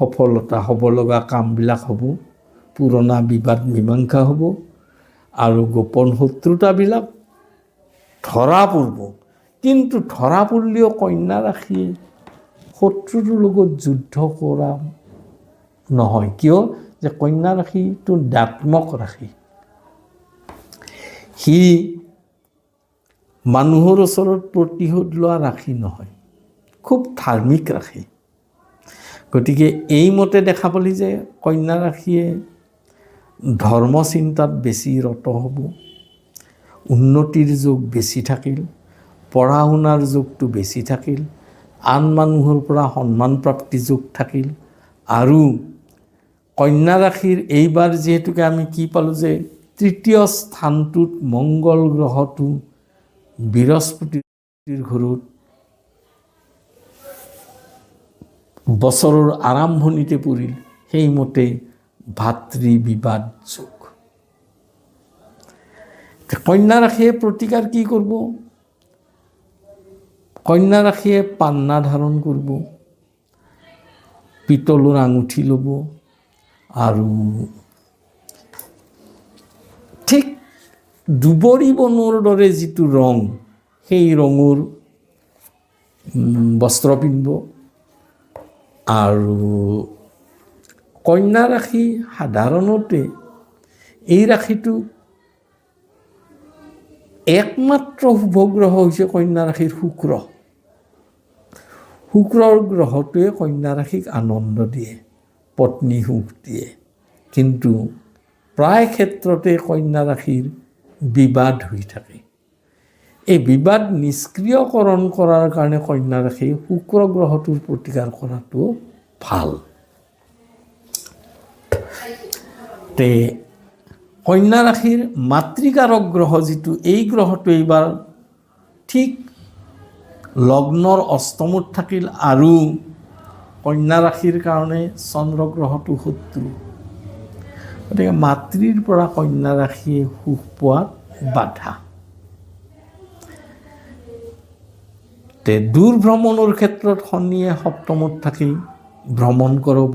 সফলতা হ'ব লগা কামবিলাক হ'ব, পুৰণা বিবাদ মীমাংসা হ'ব আৰু গোপন শত্ৰুতাবিলাক ধৰা পৰিব। কিন্তু ধৰা পৰিলেও কন্যা ৰাশিয়ে শত্ৰুটোৰ লগত যুদ্ধ কৰা নহয়। কিয়? যে কন্যা ৰাশিটো দাত্মক ৰাশি, সি মানুহৰ ওচৰত প্ৰতিশোধ লোৱা ৰাশি নহয়, খুব ধাৰ্মিক ৰাশি। গতিকে এইমতে দেখা পালি যে কন্যা ৰাশিয়ে ধৰ্ম চিন্তাত বেছি ৰত হ'ব, উন্নতিৰ যোগ বেছি থাকিল, পঢ়া শুনাৰ যোগটো বেছি থাকিল, আন মানুহৰ পৰা সন্মান প্ৰাপ্তি যোগ থাকিল। আৰু কন্যা ৰাশিৰ এইবাৰ যিহেতুকে আমি কি পালোঁ যে তৃতীয় স্থানটোত মংগল গ্ৰহটো বৃহস্পতিৰ ঘৰত বছৰৰ আৰম্ভণিতে পৰিল, সেইমতে ভাতৃ বিবাদ যোগ। কন্যা ৰাশিয়ে প্ৰতিকাৰ কি কৰিব? কন্যা ৰাশিয়ে পান্না ধাৰণ কৰিব, পিতলৰ আঙুঠি ল'ব, আৰু ঠিক দুবৰি বনৰ দৰে যিটো ৰং, সেই ৰঙৰ বস্ত্ৰ পিন্ধিব। আৰু কন্যা ৰাশি সাধাৰণতে এই ৰাশিটো একমাত্ৰ শুভগ্ৰহ হৈছে কন্যা ৰাশিৰ শুক্ৰ। শুক্ৰৰ গ্ৰহটোৱে কন্যা ৰাশিক আনন্দ দিয়ে, পত্নী সুখ দিয়ে। কিন্তু প্ৰায় ক্ষেত্ৰতে কন্যা ৰাশিৰ বিবাদ হৈ থাকে। এই বিবাদ নিষ্ক্ৰিয়কৰণ কৰাৰ কাৰণে কন্যা ৰাশি শুক্ৰ গ্ৰহটোৰ প্ৰতিকাৰ কৰাটো ভাল। তে কন্যা ৰাশিৰ মাতৃকাৰক গ্ৰহ যিটো, এই গ্ৰহটো এইবাৰ ঠিক লগ্নৰ অষ্টমত থাকিল, আৰু কন্যা ৰাশিৰ কাৰণে চন্দ্ৰ গ্ৰহটো শত্ৰু। গতিকে মাতৃৰ পৰা কন্যা ৰাশিয়ে সুখ পোৱাত বাধা। তে দূৰ ভ্ৰমণৰ ক্ষেত্ৰত শনিয়ে সপ্তমত থাকি ভ্ৰমণ কৰাব,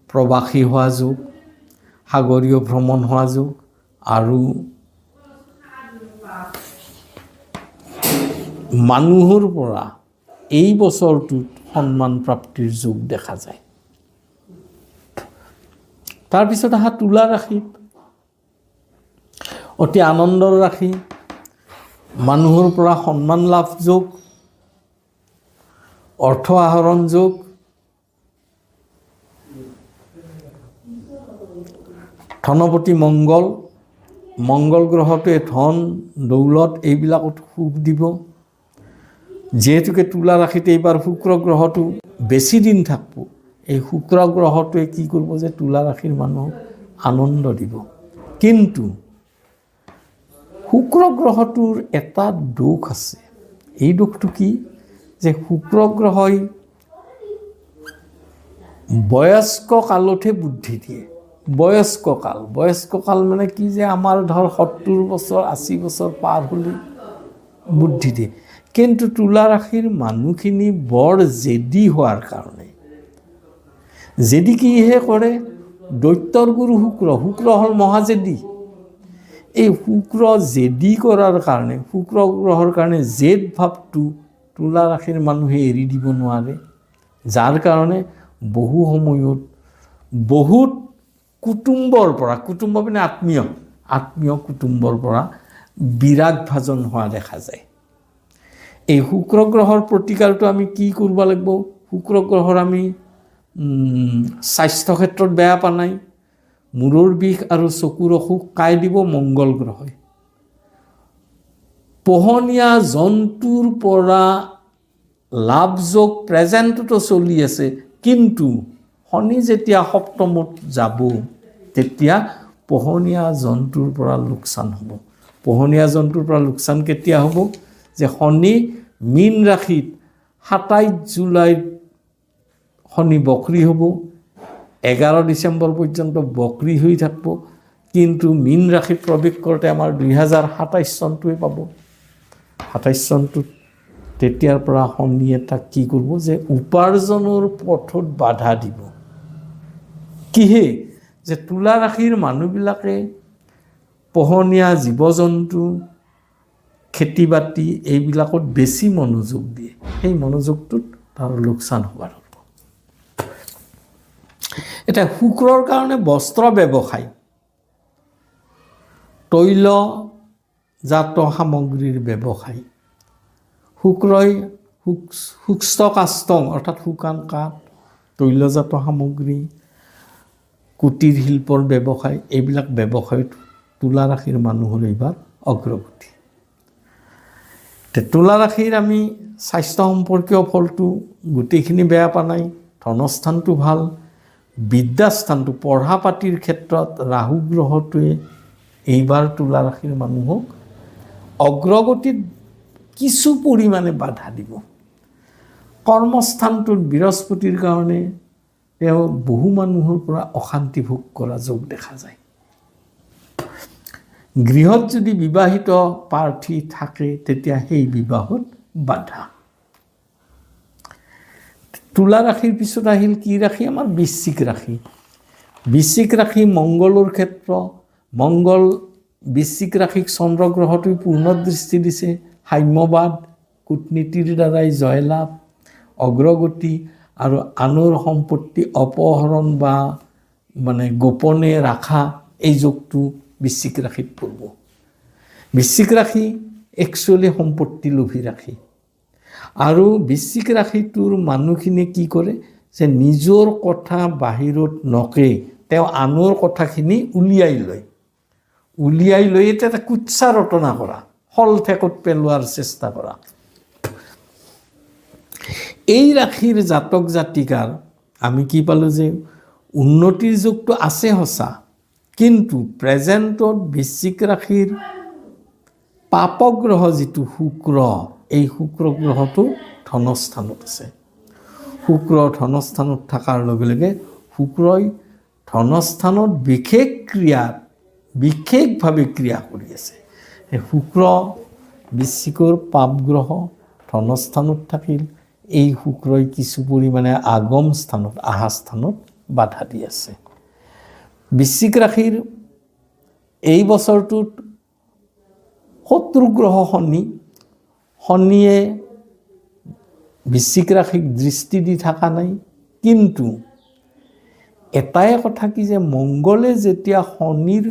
প্ৰবাসী হোৱা যোগ, সাগৰীয় ভ্ৰমণ হোৱা যোগ, আৰু মানুহৰ পৰা এই বছৰটোত সন্মান প্ৰাপ্তিৰ যোগ দেখা যায়। তাৰপিছত আহা তুলা ৰাশিত অতি আনন্দৰ ৰাশি, মানুহৰ পৰা সন্মান লাভ যোগ, অৰ্থ আহৰণ যোগ, ধনপতি মংগল, মংগল গ্ৰহটোৱে ধন দৌলত এইবিলাকত সুখ দিব। যিহেতুকে তুলা ৰাশিত এইবাৰ শুক্ৰ গ্ৰহটো বেছি দিন থাকিব, এই শুক্ৰ গ্ৰহটোৱে কি কৰিব যে তুলা ৰাশিৰ মানুহক আনন্দ দিব। কিন্তু শুক্ৰ গ্ৰহটোৰ এটা দোষ আছে। এই দোষটো কি যে শুক্ৰ গ্ৰহই বয়স্ক কালতহে বুদ্ধি দিয়ে। বয়স্ক কাল মানে কি যে আমাৰ ধৰ 70 বছৰ 80 বছৰ পাৰ হ'লে বুদ্ধি দিয়ে। কিন্তু তুলা ৰাশিৰ মানুহখিনি বৰ জেদি হোৱাৰ কাৰণে জেদি কিহে কৰে? দৈত্যৰ গুৰু শুক্ৰ হ'ল মহাজেদি। এই শুক্ৰ জেদি কৰাৰ কাৰণে, শুক্ৰ গ্ৰহৰ কাৰণে জেদ ভাৱটো তুলা ৰাশিৰ মানুহে এৰি দিব নোৱাৰে, যাৰ কাৰণে বহু সময়ত বহুত কুটুম্বৰ পৰা, কুটুম্ব মানে আত্মীয় কুটুম্বৰ পৰা বিৰাগ ভাজন হোৱা দেখা যায়। এই শুক্ৰ গ্ৰহৰ প্ৰতিকাৰটো আমি কি কৰিব লাগিব? শুক্ৰ গ্ৰহৰ আমি স্বাস্থ্য ক্ষেত্ৰত বেয়া পা নাই, মূৰৰ বিষ আৰু চকুৰ অসুখ কাই দিব মংগল গ্ৰহই। পোহনীয়া জন্তুৰ পৰা লাভযোগ প্ৰেজেণ্টতো চলি আছে, কিন্তু শনি যেতিয়া সপ্তমত যাব তেতিয়া পোহনীয়া জন্তুৰ পৰা লোকচান হ'ব। পোহনীয়া জন্তুৰ পৰা লোকচান কেতিয়া হ'ব? যে শনি মীন ৰাশিত 27 জুলাইত শনি বক্ৰী হ'ব, 11 ডিচেম্বৰ পৰ্যন্ত বক্ৰী হৈ থাকিব। কিন্তু মীন ৰাশিত প্ৰৱেশ কৰোঁতে আমাৰ 2027 চনটোৱে পাব। 27 চনটোত তেতিয়াৰ পৰা শনিয়ে তাক কি কৰিব যে উপাৰ্জনৰ পথত বাধা দিব। কিহে? যে তুলা ৰাশিৰ মানুহবিলাকে পোহনীয়া জীৱ জন্তু, খেতি বাতি এইবিলাকত বেছি মনোযোগ দিয়ে। সেই মনোযোগটোত তাৰ লোকচান হোৱাৰ হ'ব। এতিয়া শুক্ৰৰ কাৰণে বস্ত্ৰ ব্যৱসায়, তৈলজাত সামগ্ৰীৰ ব্যৱসায়, শুক্ৰই শুক্ষ্ট কাষ্টং অৰ্থাৎ শুকান কাঠ, তৈলজাত সামগ্ৰী, কুটিৰ শিল্পৰ ব্যৱসায়, এইবিলাক ব্যৱসায়ত তুলা ৰাশিৰ মানুহৰ এইবাৰ অগ্ৰগতি। তুলা ৰাশিৰ আমি স্বাস্থ্য সম্পৰ্কীয় ফলটো গোটেইখিনি বেয়া পা নাই। ধনস্থানটো ভাল, বিদ্যাস্থানটো পঢ়া পাতিৰ ক্ষেত্ৰত ৰাহু গ্ৰহটোৱে এইবাৰ তুলা ৰাশিৰ মানুহক অগ্ৰগতিত কিছু পৰিমাণে বাধা দিব। কৰ্মস্থানটোত বৃহস্পতিৰ কাৰণে তেওঁ বহু মানুহৰ পৰা অশান্তি ভোগ কৰা যোগ দেখা যায়। গৃহত যদি বিবাহিত প্ৰাৰ্থী থাকে তেতিয়া সেই বিবাহত বাধা। তুলা ৰাশিৰ পিছত আহিল কি ৰাশি? আমাৰ বৃশ্চিক ৰাশি। বৃশ্চিক ৰাশি মংগলৰ ক্ষেত্ৰ। মংগল বৃশ্চিক ৰাশিক চন্দ্ৰগ্ৰহটোৱে পূৰ্ণ দৃষ্টি দিছে। সাম্যবাদ, কূটনীতিৰ দ্বাৰাই জয়লাভ, অগ্ৰগতি আৰু আনৰ সম্পত্তি অপহৰণ বা গোপনে ৰাখা, এই যোগটো বৃশ্চিক ৰাশিত পৰিব। বৃশ্চিক ৰাশি একচুৱেলি সম্পত্তি লোভী ৰাশি। আৰু বৃশ্চিক ৰাশিটোৰ মানুহখিনিয়ে কি কৰে যে নিজৰ কথা বাহিৰত নকয়, তেওঁ আনৰ কথাখিনি উলিয়াই লৈ এটা কুৎসা ৰটনা কৰা, ফল ঠেকত পেলোৱাৰ চেষ্টা কৰা। এই ৰাশিৰ জাতক জাতিকাৰ আমি কি পালোঁ যে উন্নতিৰ যুগটো আছে সঁচা, কিন্তু প্ৰেজেণ্টত বৃশ্চিক ৰাশিৰ পাপগ্ৰহ যিটো শুক্ৰ, এই শুক্ৰ গ্ৰহটো ধনস্থানত আছে। শুক্ৰ ধনস্থানত থকাৰ লগে লগে শুক্ৰই ধনস্থানত বিশেষভাৱে ক্ৰিয়া কৰি আছে। সেই শুক্ৰ বৃশ্চিকৰ পাপগ্ৰহ ধনস্থানত থাকিল। এই শুক্ৰই কিছু পৰিমাণে আগম স্থানত, আহা স্থানত বাধা দি আছে। বৃশ্চিক ৰাশিৰ এই বছৰটোত শত্ৰুগ্ৰহ শনিয়ে বৃশ্চিক ৰাশিক দৃষ্টি দি থকা নাই, কিন্তু এটাই কথা কি যে মংগলে যেতিয়া শনিৰ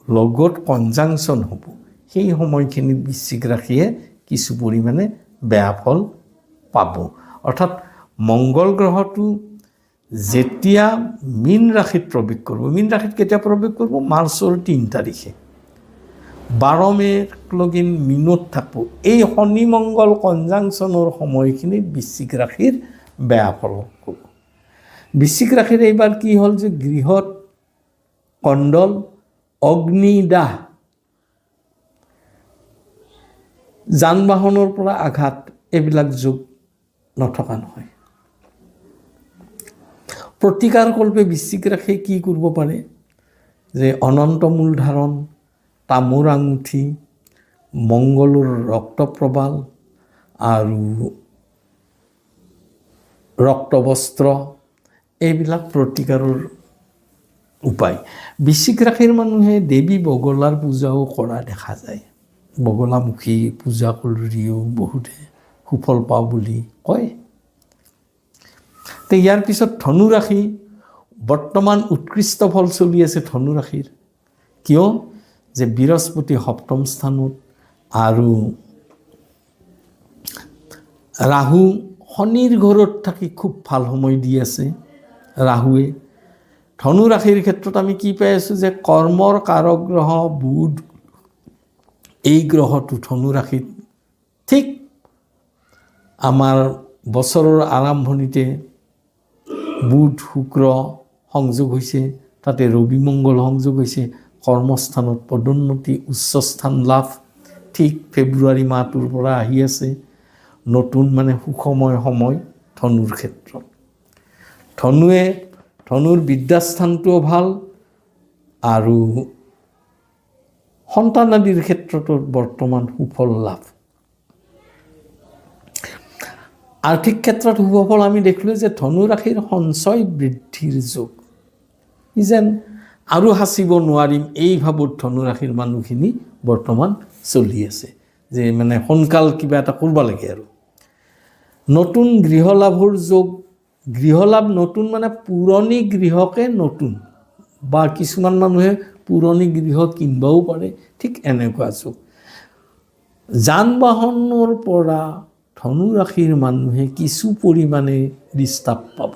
লগত কনজাংচন হ'ব, সেই সময়খিনিত বৃশ্চিক ৰাশিয়ে কিছু পৰিমাণে বেয়া ফল পাব। অৰ্থাৎ মংগল গ্ৰহটো যেতিয়া মীন ৰাশিত প্ৰৱেশ কৰিব, মীন ৰাশিত কেতিয়া প্ৰৱেশ কৰিব? মাৰ্চৰ 3 তাৰিখে। 12 মে'লৈকে মীনত থাকিব। এই শনি মংগল কনজাংচনৰ সময়খিনিত বৃশ্চিক ৰাশিৰ বেয়া ফল হ'ব। বৃশ্চিক ৰাশিৰ এইবাৰ কি হ'ল যে গৃহত কণ্ডল, অগ্নিদাহ, যান বাহনৰ পৰা আঘাত, এইবিলাক যোগ নথকা নহয়। প্ৰতিকাৰকল্পে বৃশ্চিক ৰাশিয়ে কি কৰিব পাৰে যে অনন্ত মূল ধাৰণ, তামোৰ আঙুঠি, মংগলৰ ৰক্তপ্ৰবাল আৰু ৰক্তবস্ত্ৰ, এইবিলাক প্ৰতিকাৰৰ উপায়। বৃশ্চিক ৰাশিৰ মানুহে দেৱী বগলাৰ পূজাও কৰা দেখা যায়। বগলামুখী পূজা কৰিও বহুতে সুফল পাওঁ বুলি কয়। তো ইয়াৰ পিছত ধনু ৰাশি, বৰ্তমান উৎকৃষ্ট ফল চলি আছে ধনু ৰাশিৰ। কিয়? যে বৃহস্পতি সপ্তম স্থানত আৰু ৰাহু শনিৰ ঘৰত থাকি খুব ভাল সময় দি আছে ৰাহুৱে। ধনু ৰাশিৰ ক্ষেত্ৰত আমি কি পাই আছোঁ যে কৰ্মৰ কাৰক গ্ৰহ বুধ, এই গ্ৰহটো ধনু ৰাশিত ঠিক আমাৰ বছৰৰ আৰম্ভণিতে বুধ শুক্ৰ সংযোগ হৈছে, তাতে ৰবি মংগল সংযোগ হৈছে। কৰ্মস্থানত পদোন্নতি, উচ্চস্থান লাভ ঠিক ফেব্ৰুৱাৰী মাহটোৰ পৰা আহি আছে। নতুন সুখময় সময় ধনুৰ ক্ষেত্ৰত। ধনুৰ বিদ্যাস্থানটোও ভাল আৰু সন্তান আদিৰ ক্ষেত্ৰতো বৰ্তমান সুফল লাভ। আৰ্থিক ক্ষেত্ৰত সুফল আমি দেখিলোঁ যে ধনু ৰাশিৰ সঞ্চয় বৃদ্ধিৰ যোগ। যেন আৰু সাঁচিব নোৱাৰিম, এই ভাৱত ধনু ৰাশিৰ মানুহখিনি বৰ্তমান চলি আছে যে সোনকাল কিবা এটা কৰিব লাগে আৰু। নতুন গৃহলাভৰ যোগ। গৃহলাভ নতুন পুৰণি গৃহকে নতুন, বা কিছুমান মানুহে পুৰণি গৃহ কিনিবও পাৰে, ঠিক এনেকুৱা যোগ। যান বাহনৰ পৰা ধনু ৰাশিৰ মানুহে কিছু পৰিমাণে ডিষ্টাৰ্ব পাব।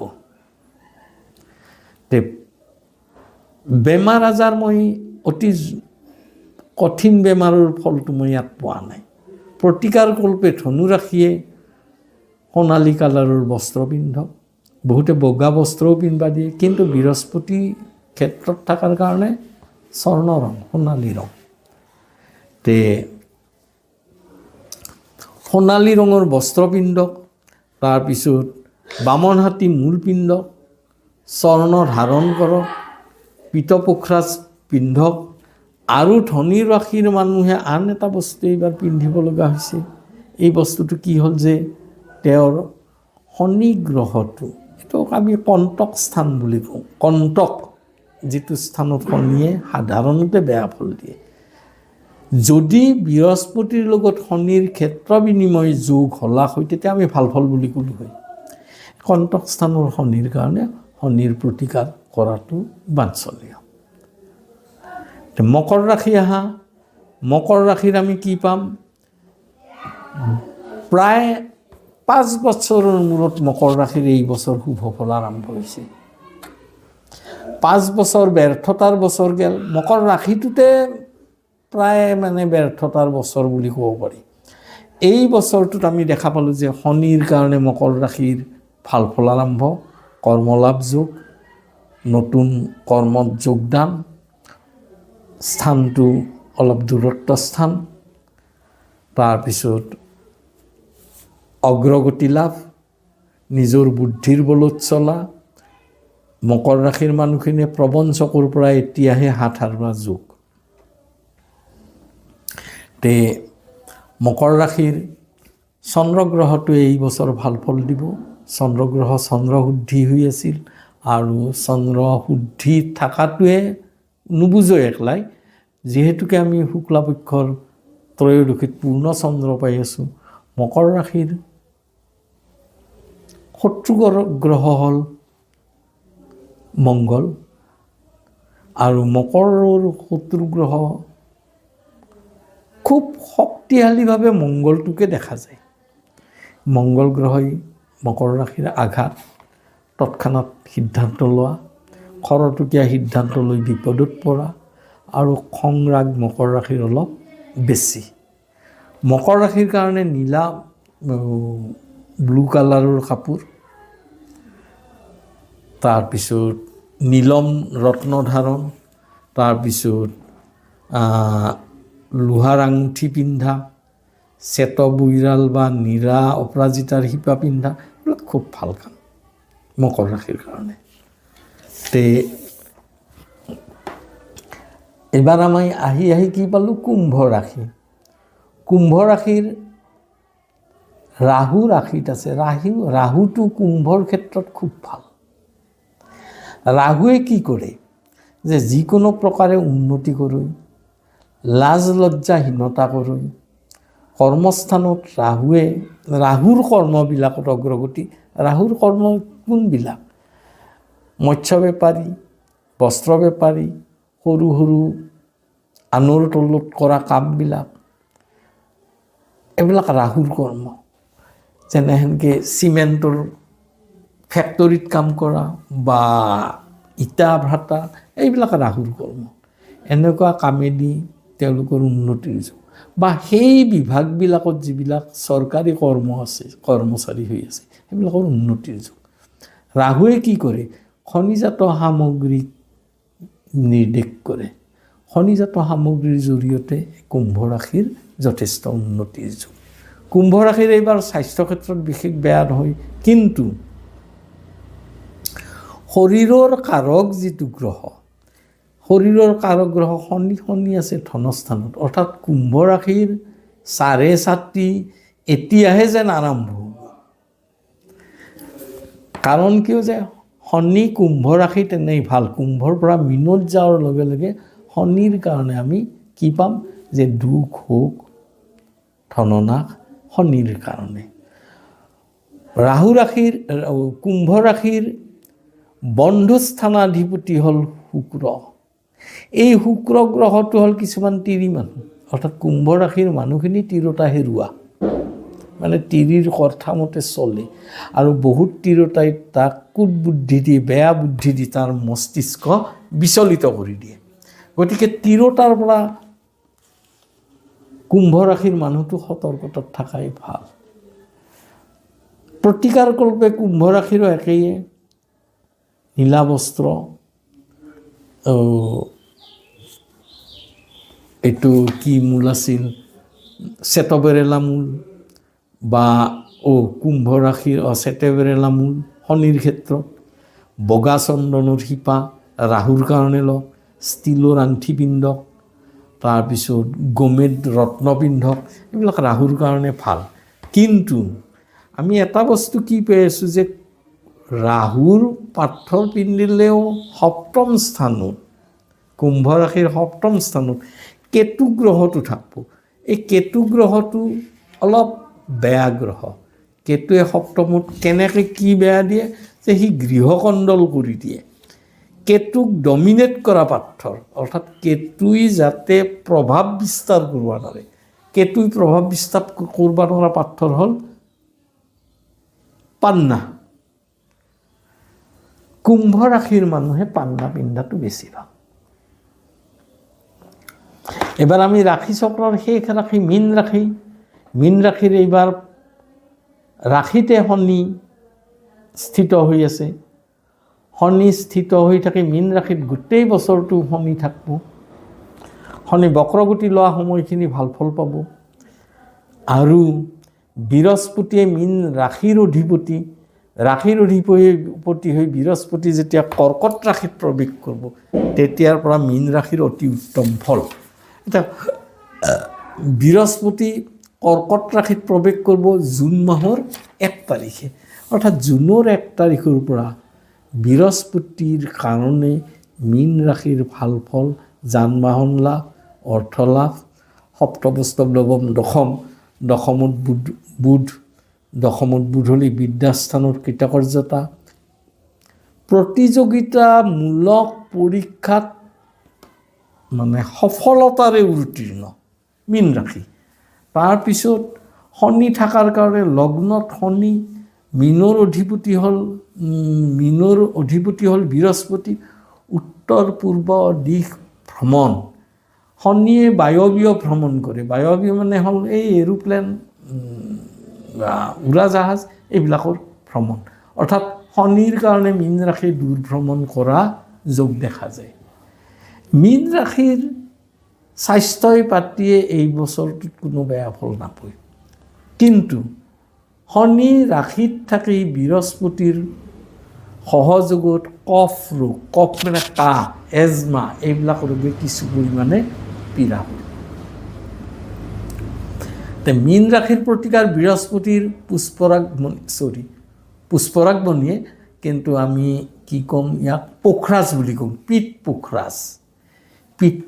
বেমাৰ আজাৰ মই অতি কঠিন বেমাৰৰ ফলটো মই ইয়াত পোৱা নাই। প্ৰতিকাৰকল্পে ধনু ৰাশিয়ে সোণালী কালাৰৰ বস্ত্ৰ পিন্ধক। বহুতে বগা বস্ত্ৰও পিন্ধিব দিয়ে, কিন্তু বৃহস্পতি ক্ষেত্ৰত থকাৰ কাৰণে স্বৰ্ণ ৰং, সোণালী ৰং। সোণালী ৰঙৰ বস্ত্ৰ পিন্ধক। তাৰপিছত বামন হাতী মূল পিন্ধক, স্বৰ্ণ ধাৰণ কৰক, পীত পুখৰাজ পিন্ধক আৰু ধনী ৰাশিৰ মানুহে আন এটা বস্তু এইবাৰ পিন্ধিব লগা হৈছে। এই বস্তুটো কি হ'ল যে তেওঁৰ শনি গ্ৰহটো, এইটো আমি কণ্টক স্থান বুলি কওঁ। কণ্টক যিটো স্থানত শনিয়ে সাধাৰণতে বেয়া ফল দিয়ে। যদি বৃহস্পতিৰ লগত শনিৰ ক্ষেত্ৰ বিনিময় যোগ হলা হয় তেতিয়া আমি ভাল ফল বুলি ক'লোঁ হয়। কণ্টক স্থানৰ শনিৰ কাৰণে শনিৰ প্ৰতিকাৰ কৰাটো বাঞ্ছনীয়। মকৰ ৰাশি আহা, মকৰ ৰাশিৰ আমি কি পাম? প্ৰায় 5 বছৰৰ মূৰত মকৰ ৰাশিৰ এই বছৰ শুভ ফল আৰম্ভ হৈছে। 5 বছৰ ব্যৰ্থতাৰ বছৰ গেল। মকৰ ৰাশিটোতে প্ৰায় মানে ব্যৰ্থতাৰ বছৰ বুলি ক'ব পাৰি। এই বছৰটোত আমি দেখা পালোঁ যে শনিৰ কাৰণে মকৰ ৰাশিৰ ভাল ফল আৰম্ভ, কৰ্মলাভ যোগ, নতুন কৰ্মত যোগদান, স্থানটো অলপ দূৰত্ব স্থান, তাৰপিছত অগ্ৰগতি লাভ, নিজৰ বুদ্ধিৰ বলত চলা। মকৰ ৰাশিৰ মানুহখিনিয়ে প্ৰবঞ্চকৰ পৰা এতিয়াহে হাত সাৰা যোগ। তে মকৰ ৰাশিৰ চন্দ্ৰগ্ৰহটোৱে এই বছৰ ভাল ফল দিব। চন্দ্ৰগ্ৰহ চন্দ্ৰশুদ্ধি হৈ আছিল, আৰু চন্দ্ৰশুদ্ধি থকাটোৱে নুবুজয় একলাই, যিহেতুকে আমি শুক্লাপক্ষৰ ত্ৰয়োদশীত পূৰ্ণ চন্দ্ৰ পাই আছোঁ। মকৰ ৰাশিৰ শত্ৰু গ্ৰহ হ'ল মংগল, আৰু মকৰৰ শত্ৰু গ্ৰহ খুব শক্তিশালীভাৱে মংগলটোকে দেখা যায়। মংগল গ্ৰহই মকৰ ৰাশিৰ আঘাত, তৎক্ষণাত সিদ্ধান্ত লোৱা, খৰতকীয়া সিদ্ধান্ত লৈ বিপদত পৰা, আৰু খং ৰাগ মকৰ ৰাশিৰ অলপ বেছি। মকৰ ৰাশিৰ কাৰণে নীলা ব্লু কালাৰৰ কাপোৰ, তাৰপিছত নীলম ৰত্ন ধাৰণ, তাৰপিছত লোহাৰ আঙুঠি পিন্ধা, শ্বেত বৈৰাল বা নীৰা অপৰাজিতাৰ শিপা পিন্ধা, এইবিলাক খুব ভাল কাম মকৰ ৰাশিৰ কাৰণে। তে এবাৰ আমি আহি কি পালোঁ? কুম্ভ ৰাশি। কুম্ভ ৰাশিৰ ৰাহু ৰাশিত আছে। ৰাহুটো কুম্ভৰ ক্ষেত্ৰত খুব ভাল। ৰাহুৱে কি কৰে যে যিকোনো প্ৰকাৰে উন্নতি কৰোঁ, লাজ লজ্জাহীনতা কৰোঁ। কৰ্মস্থানত ৰাহুৰ কৰ্মবিলাকত অগ্ৰগতি। ৰাহুৰ কৰ্ম কোনবিলাক? মৎস্য বেপাৰী, বস্ত্ৰ বেপাৰী, সৰু সৰু আনৰ তলত কৰা কামবিলাক, এইবিলাক ৰাহুৰ কৰ্ম। যেনেহেনকৈ চিমেণ্টৰ ফেক্টৰীত কাম কৰা বা ইটা ভাটা, এইবিলাক ৰাহুৰ কৰ্ম। এনেকুৱা কামেদি তেওঁলোকৰ উন্নতিৰ যোগ, বা সেই বিভাগবিলাকত যিবিলাক চৰকাৰী কৰ্ম আছে, কৰ্মচাৰী হৈ আছে, সেইবিলাকৰ উন্নতিৰ যোগ। ৰাহুৱে কি কৰে? খনিজাত সামগ্ৰী নিৰ্দেশ কৰে। খনিজাত সামগ্ৰীৰ জৰিয়তে কুম্ভ ৰাশিৰ যথেষ্ট উন্নতিৰ যোগ। কুম্ভ ৰাশিৰ এইবাৰ স্বাস্থ্য ক্ষেত্ৰত বিশেষ বেয়া নহয়, কিন্তু শৰীৰৰ কাৰক যিটো গ্ৰহ, শৰীৰৰ কাৰক গ্ৰহ শনি আছে ধনস্থানত, অৰ্থাৎ কুম্ভ ৰাশিৰ চাৰে ছাতি এতিয়াহে যেন আৰম্ভ হ'ব। কাৰণ কিয় যে শনি কুম্ভ ৰাশি তেনেই ভাল। কুম্ভৰ পৰা মীনত যোৱাৰ লগে লগে শনিৰ কাৰণে আমি কি পাম? যে দুখ শোক ধননাশ শনিৰ কাৰণে। ৰাহু ৰাশিৰ কুম্ভ ৰাশিৰ বন্ধুস্থানাধিপতি হ'ল শুক্ৰ। এই শুক্ৰ গ্ৰহটো হ'ল কিছুমান তিৰি মানুহ, অৰ্থাৎ কুম্ভ ৰাশিৰ মানুহখিনি তিৰোতা হেৰুৱা, মানে তিৰিৰ কথামতে চলে, আৰু বহুত তিৰোতাই তাক কুটবুদ্ধি দি, বেয়া বুদ্ধি দি তাৰ মস্তিষ্ক বিচলিত কৰি দিয়ে। গতিকে তিৰোতাৰ পৰা কুম্ভ ৰাশিৰ মানুহটো সতৰ্কতাত থকাই ভাল। প্ৰতিকাৰকল্পে কুম্ভ ৰাশিৰো একেই, নীলা বস্ত্ৰ, এইটো কি মূল আছিল, শ্বেতবেৰেলা মূল, বা কুম্ভ ৰাশিৰ শ্বেতবেৰেলা মূল শনিৰ ক্ষেত্ৰত, বগা চন্দনৰ শিপা ৰাহুৰ কাৰণে লওক, ষ্টীলৰ আংঠি পিন্ধক, তাৰপিছত গোমেদ ৰত্নপিন্ধক, এইবিলাক ৰাহুৰ কাৰণে ভাল। কিন্তু আমি এটা বস্তু কি পাই আছোঁ যে ৰাহুৰ পাথৰ পিন্ধিলেও সপ্তম স্থানত, কুম্ভ ৰাশিৰ সপ্তম স্থানত কেতু গ্ৰহটো থাকিব। এই কেতু গ্ৰহটো অলপ বেয়া গ্ৰহ। কেতুৱে সপ্তমত কেনেকৈ কি বেয়া দিয়ে যে সি গৃহকণ্ডল কৰি দিয়ে। কেতুক ডমিনেট কৰা পাথৰ, অৰ্থাৎ কেতুই যাতে প্ৰভাৱ বিস্তাৰ কৰিব নোৱাৰে, কেতুই প্ৰভাৱ বিস্তাৰ কৰিব নোৱাৰা পাথৰ হ'ল পান্না। কুম্ভ ৰাশিৰ মানুহে পান্না পিন্ধাটো বেছি ভাল। এবাৰ আমি ৰাশি চক্ৰৰ শেষ ৰাশি মীন ৰাশি। মীন ৰাশিৰ এইবাৰ ৰাশিতে শনি স্থিত হৈ আছে। শনি স্থিত হৈ থাকে মীন ৰাশিত, গোটেই বছৰটো শনি থাকিব। শনি বক্ৰগতি লোৱা সময়খিনি ভাল ফল পাব। আৰু বৃহস্পতিয়ে মীন ৰাশিৰ অধিপতি, ৰাশিৰ অধিপতি হৈ বৃহস্পতি যেতিয়া কৰ্কট ৰাশিত প্ৰৱেশ কৰিব, তেতিয়াৰ পৰা মীন ৰাশিৰ অতি উত্তম ফল। এতিয়া বৃহস্পতি কৰ্কট ৰাশিত প্ৰৱেশ কৰিব জুন মাহৰ 1 তাৰিখে, অৰ্থাৎ জুনৰ 1 তাৰিখৰ পৰা বৃহস্পতিৰ কাৰণে মীন ৰাশিৰ ভাল ফল, যান বাহন লাভ, অৰ্থ লাভ, সপ্তমস্তম নৱম দশম, দশমত বুধ, দশমত বুধ হ'লে বিদ্যাস্থানত কৃতকাৰ্যতা, প্ৰতিযোগিতামূলক পৰীক্ষাত মানে সফলতাৰে উত্তীৰ্ণ মীন ৰাশি। তাৰপিছত শনি থকাৰ কাৰণে লগ্নত শনি, মীনৰ অধিপতি হ'ল বৃহস্পতি, উত্তৰ পূৰ্ব দিশ ভ্ৰমণ। শনিয়ে বায়বীয় ভ্ৰমণ কৰে। বায়বীয় মানে হ'ল এই এৰোপ্লেন, উৰাজাহাজ, এইবিলাকৰ ভ্ৰমণ। অৰ্থাৎ শনিৰ কাৰণে মীন ৰাশি দূৰ ভ্ৰমণ কৰা যোগ দেখা যায়। মীন ৰাশিৰ স্বাস্থ্যই পাতিয়ে এই বছৰটোত কোনো বেয়া ফল নাপায়। কিন্তু শনি ৰাশিত থাকি বৃহস্পতিৰ সহযোগত কফ ৰোগ, কফ মানে কাহ, এজমা, এইবিলাক ৰোগে কিছু পৰিমাণে পীড়া কৰে। মীন ৰাশিৰ প্ৰতিকাৰ বৃহস্পতিৰ পুষ্পৰাগমণিয়ে, কিন্তু আমি কি ক'ম ইয়াক পোখৰাজ বুলি ক'ম, পিঠ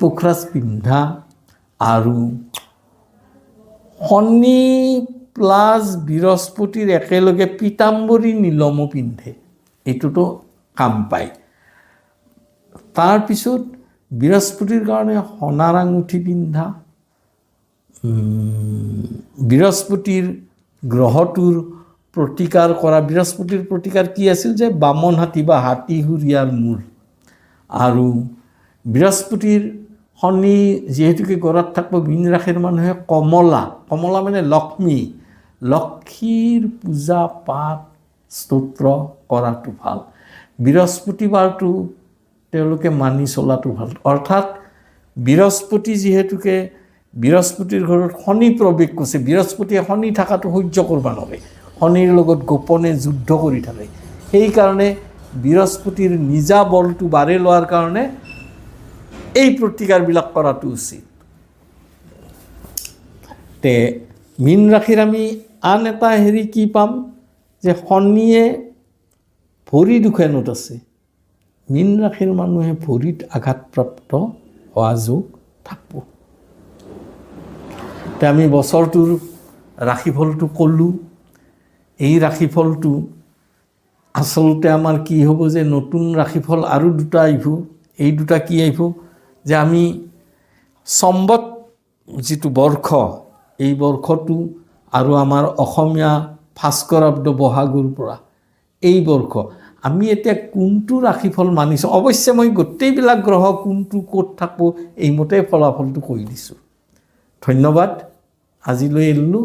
পোখৰাজ পিন্ধা, আৰু শনি প্লাছ বৃহস্পতিৰ একেলগে পীতাম্বৰী নীলমো পিন্ধে, এইটোতো কাম পায়। তাৰপিছত বৃহস্পতিৰ কাৰণে সোণাৰ আঙুঠি পিন্ধা, বৃহস্পতিৰ গ্ৰহটোৰ প্ৰতিকাৰ কৰা। বৃহস্পতিৰ প্ৰতিকাৰ কি আছিল যে বামন হাতী বা হাতী সুৰীয়াৰ মূৰ। আৰু বৃহস্পতিৰ শনি যিহেতুকে গৰাত থাকিব, মীন ৰাশিৰ মানুহে কমলা মানে লক্ষ্মীৰ পূজা পাঠ স্তোত্ৰ কৰাটো ভাল। বৃহস্পতিবাৰটো তেওঁলোকে মানি চলাটো ভাল। অৰ্থাৎ বৃহস্পতি যিহেতুকে বৃহস্পতিৰ ঘৰত শনি প্ৰৱেশ কৰিছে, বৃহস্পতিয়ে শনি থকাটো সহ্য কৰিব নোৱাৰে, শনিৰ লগত গোপনে যুদ্ধ কৰি থাকে। সেইকাৰণে বৃহস্পতিৰ নিজা বলটো বাঢ়ি লোৱাৰ কাৰণে এই প্ৰতিকাৰবিলাক কৰাটো উচিত। মীন ৰাশিৰ আমি আন এটা কি পাম যে শনিয়ে ভৰি দুখনত আছে। মীন ৰাশিৰ মানুহে ভৰিত আঘাতপ্ৰাপ্ত হোৱা যোগ থাকিব। আমি বছৰটোৰ ৰাশিফলটো ক'লোঁ। এই ৰাশিফলটো আচলতে আমাৰ কি হ'ব যে নতুন ৰাশিফল আৰু দুটা আহিব। এই দুটা কি আহিব যে আমি সম্বত যিটো বৰ্ষ, এই বৰ্ষটো আৰু আমাৰ অসমীয়া ভাস্কৰাব্দ বহাগৰ পৰা এই বৰ্ষ আমি এতিয়া কোনটো ৰাশিফল মানিছোঁ। অৱশ্যে মই গোটেইবিলাক গ্ৰহ কোনটো ক'ত থাকিব এইমতে ফলাফলটো কৈ দিছোঁ। ধন্যবাদ। আজিলৈ এৰিলোঁ।